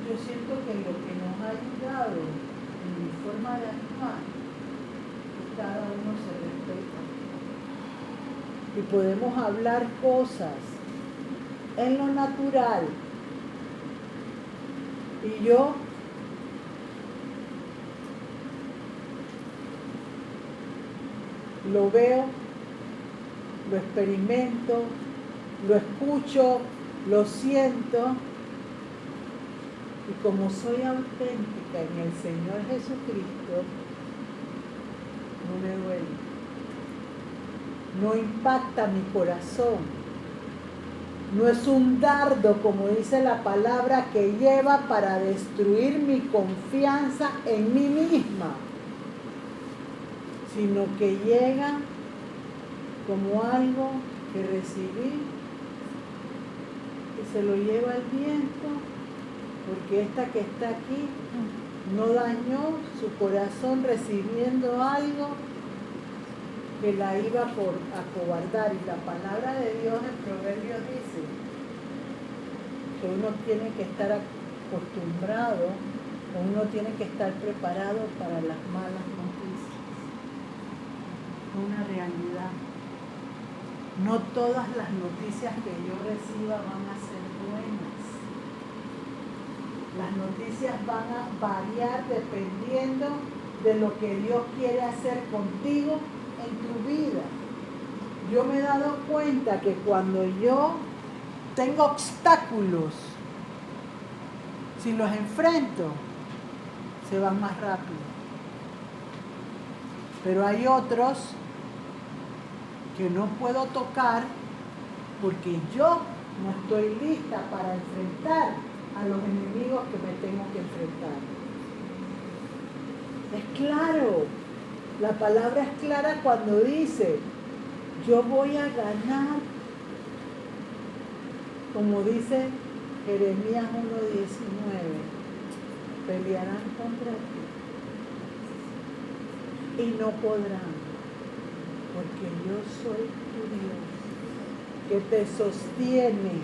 Yo siento que lo que nos ha ayudado en mi forma de actuar Y podemos hablar cosas en lo natural. Y yo lo veo, lo experimento, lo escucho, lo siento. Y como soy auténtica en el Señor Jesucristo, no me duele. No impacta mi corazón. No es un dardo, como dice la palabra, que lleva para destruir mi confianza en mí misma, sino que llega como algo que recibí y se lo lleva el viento, porque esta que está aquí no dañó su corazón recibiendo algo que la iba a acobardar. Y la palabra de Dios en Proverbios dice que uno tiene que estar acostumbrado, o uno tiene que estar preparado para las malas noticias. Una realidad. No todas las noticias que yo reciba van a ser buenas. Las noticias van a variar dependiendo de lo que Dios quiere hacer contigo en tu vida. Yo me he dado cuenta que cuando yo tengo obstáculos, si los enfrento, se van más rápido. Pero hay otros que no puedo tocar porque yo no estoy lista para enfrentar a los enemigos que me tengo que enfrentar. Es claro, la palabra es clara cuando dice, yo voy a ganar, como dice Jeremías 1:19, pelearán contra ti y no podrán, porque yo soy tu Dios, que te sostiene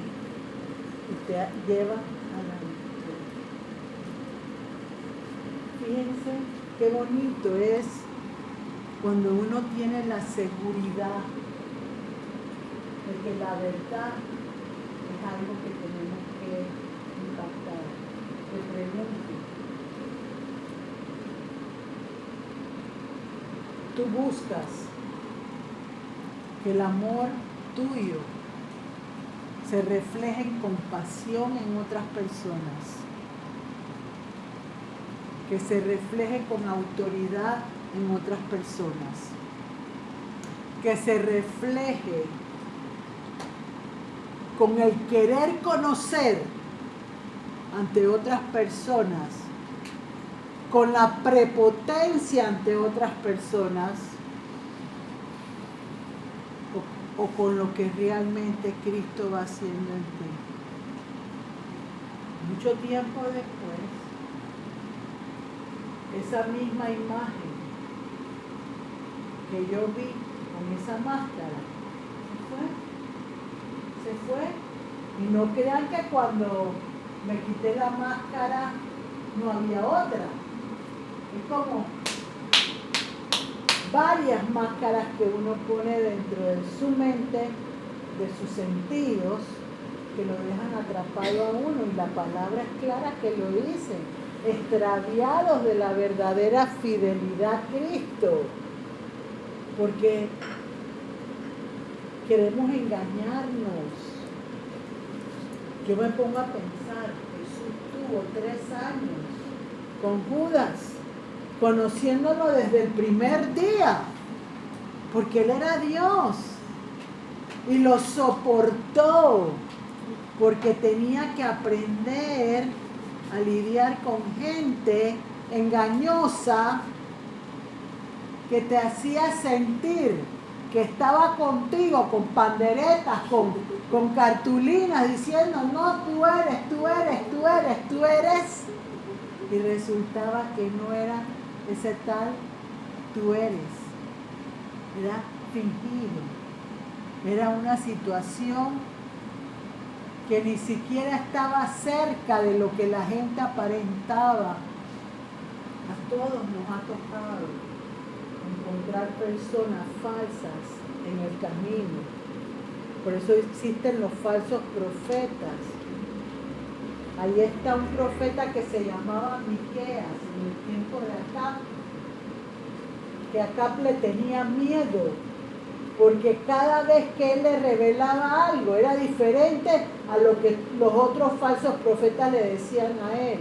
y te lleva a la victoria. Fíjense qué bonito es cuando uno tiene la seguridad de que la verdad es algo que tenemos que impactar. Te pregunto, tú buscas que el amor tuyo se refleje en compasión en otras personas, que se refleje con autoridad en otras personas, que se refleje con el querer conocer ante otras personas, con la prepotencia ante otras personas, o con lo que realmente Cristo va haciendo en ti. Mucho tiempo después, esa misma imagen que yo vi con esa máscara se fue. Y no crean que cuando me quité la máscara no había otra. Es como varias máscaras que uno pone dentro de su mente, de sus sentidos, que lo dejan atrapado a uno. Y la palabra es clara que lo dice: extraviados de la verdadera fidelidad a Cristo. Porque queremos engañarnos. Yo me pongo a pensar, Jesús tuvo 3 años con Judas, conociéndolo desde el primer día, porque Él era Dios, y lo soportó, porque tenía que aprender a lidiar con gente engañosa que te hacía sentir que estaba contigo con panderetas, con cartulinas diciendo, no, tú eres, y resultaba que no era ese tal tú eres, era fingido, era una situación que ni siquiera estaba cerca de lo que la gente aparentaba. A todos nos ha tocado encontrar personas falsas en el camino. Por eso existen los falsos profetas. Ahí está un profeta que se llamaba Miqueas en el tiempo de Acab, que Acab le tenía miedo, porque cada vez que él le revelaba algo era diferente a lo que los otros falsos profetas le decían a él.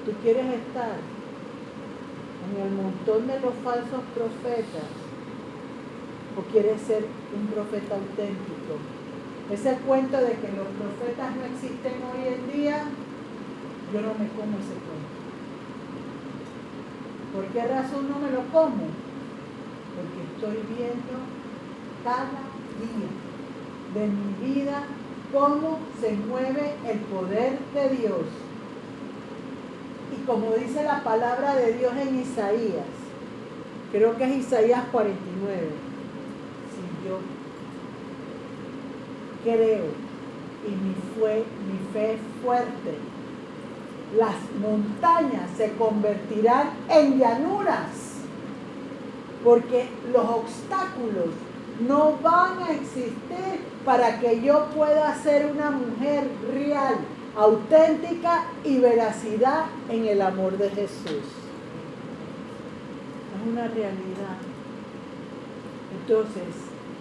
¿Tú quieres estar en el montón de los falsos profetas o quieres ser un profeta auténtico? Ese cuento de que los profetas no existen hoy en día, yo no me como ese cuento. ¿Por qué razón no me lo como? Porque estoy viendo cada día de mi vida cómo se mueve el poder de Dios. Y como dice la palabra de Dios en Isaías, creo que es Isaías 49, si yo creo y mi fe es fuerte, las montañas se convertirán en llanuras, porque los obstáculos no van a existir para que yo pueda ser una mujer real, auténtica y veracidad en el amor de Jesús. Es una realidad. Entonces,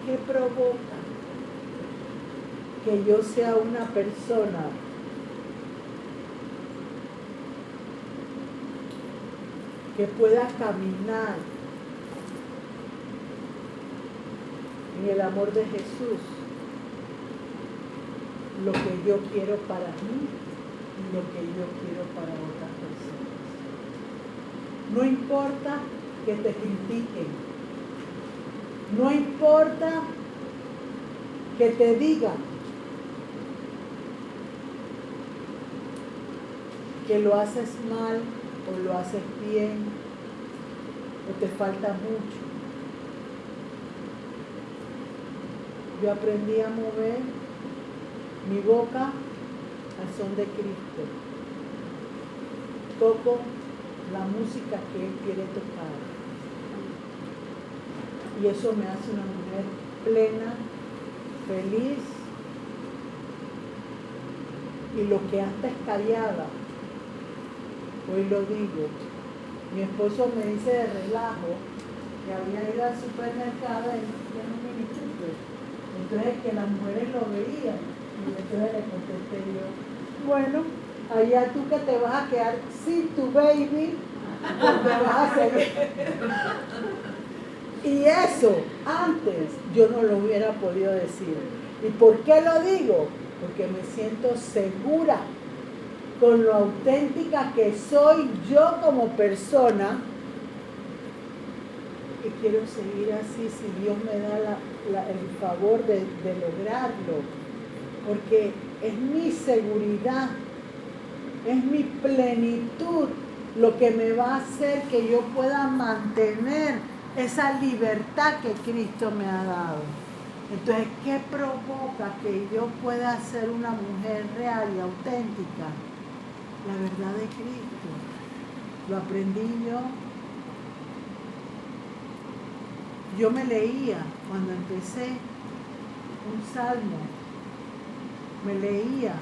¿qué provoca que yo sea una persona que pueda caminar en el amor de Jesús? Lo que yo quiero para mí y lo que yo quiero para otras personas. No importa que te critiquen, no importa que te digan que lo haces mal o lo haces bien o te falta mucho. Yo aprendí a mover mi boca al son de Cristo. Toco la música que Él quiere tocar. Y eso me hace una mujer plena, feliz. Y lo que antes callaba, hoy lo digo. Mi esposo me dice de relajo que había ido al supermercado en un Mini Cooper. Entonces que las mujeres lo veían. Y entonces le contesté yo, bueno, allá tú que te vas a quedar sin tu baby, porque vas a seguir. Y eso antes yo no lo hubiera podido decir. ¿Y por qué lo digo? Porque me siento segura con lo auténtica que soy yo como persona y quiero seguir así si Dios me da el favor de lograrlo. Porque es mi seguridad, es mi plenitud lo que me va a hacer que yo pueda mantener esa libertad que Cristo me ha dado. Entonces, ¿qué provoca que yo pueda ser una mujer real y auténtica? La verdad de Cristo. Lo aprendí yo. Yo me leía cuando empecé un salmo. Me leía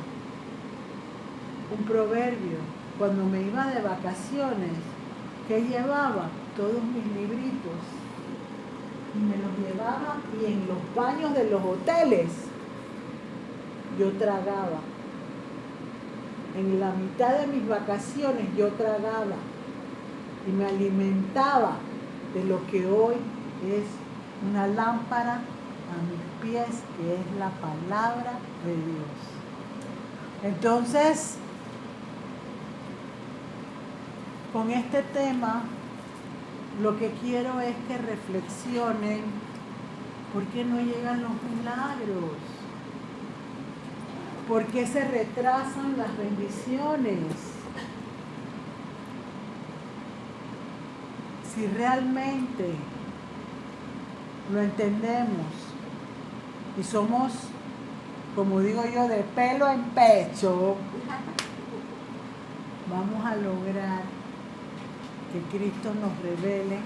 un proverbio cuando me iba de vacaciones, que llevaba todos mis libritos y me los llevaba, y en los baños de los hoteles yo tragaba. En la mitad de mis vacaciones yo tragaba y me alimentaba de lo que hoy es una lámpara a mis pies, que es la palabra de Dios. Entonces, con este tema, lo que quiero es que reflexionen por qué no llegan los milagros, por qué se retrasan las bendiciones. Si realmente lo entendemos y somos, como digo yo, de pelo en pecho, vamos a lograr que Cristo nos revele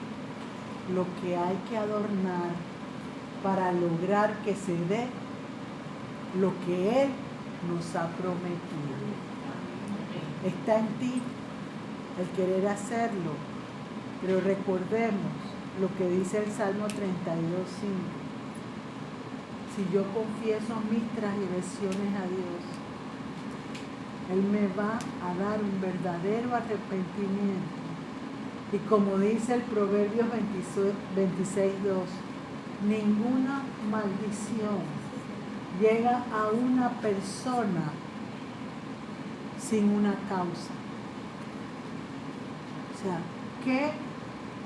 lo que hay que adornar para lograr que se dé lo que Él nos ha prometido. Está en ti el querer hacerlo, pero recordemos lo que dice el Salmo 32:5. Si yo confieso mis transgresiones a Dios, Él me va a dar un verdadero arrepentimiento. Y como dice el Proverbios 26:2, ninguna maldición llega a una persona sin una causa. O sea, qué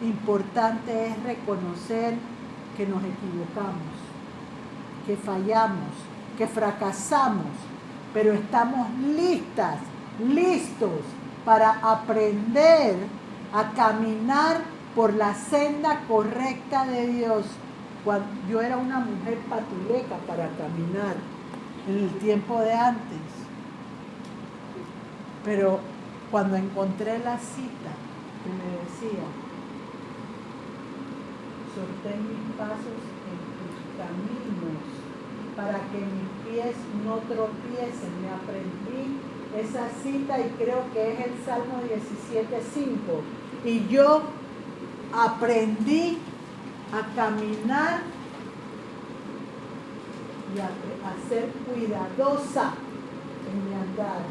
importante es reconocer que nos equivocamos, que fallamos, que fracasamos, pero estamos listos para aprender a caminar por la senda correcta de Dios. Cuando yo era una mujer patuleca para caminar en el tiempo de antes, pero cuando encontré la cita que me decía, sostén mis pasos en tus caminos para que mis pies no tropiecen, me aprendí esa cita y creo que es el Salmo 17:5, y yo aprendí a caminar y a ser cuidadosa en mi andar,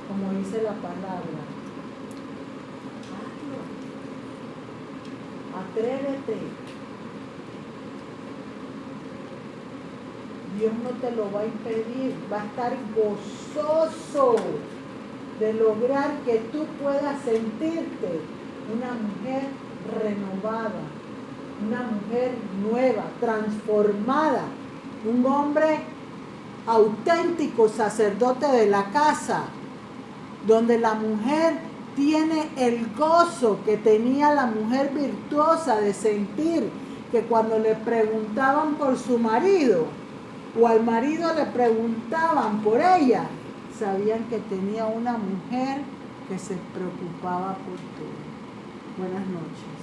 como dice la palabra. Hazlo. Atrévete. Dios no te lo va a impedir, va a estar gozoso de lograr que tú puedas sentirte una mujer renovada, una mujer nueva, transformada, un hombre auténtico, sacerdote de la casa, donde la mujer tiene el gozo que tenía la mujer virtuosa de sentir que cuando le preguntaban por su marido o al marido le preguntaban por ella, sabían que tenía una mujer que se preocupaba por todo. Buenas noches.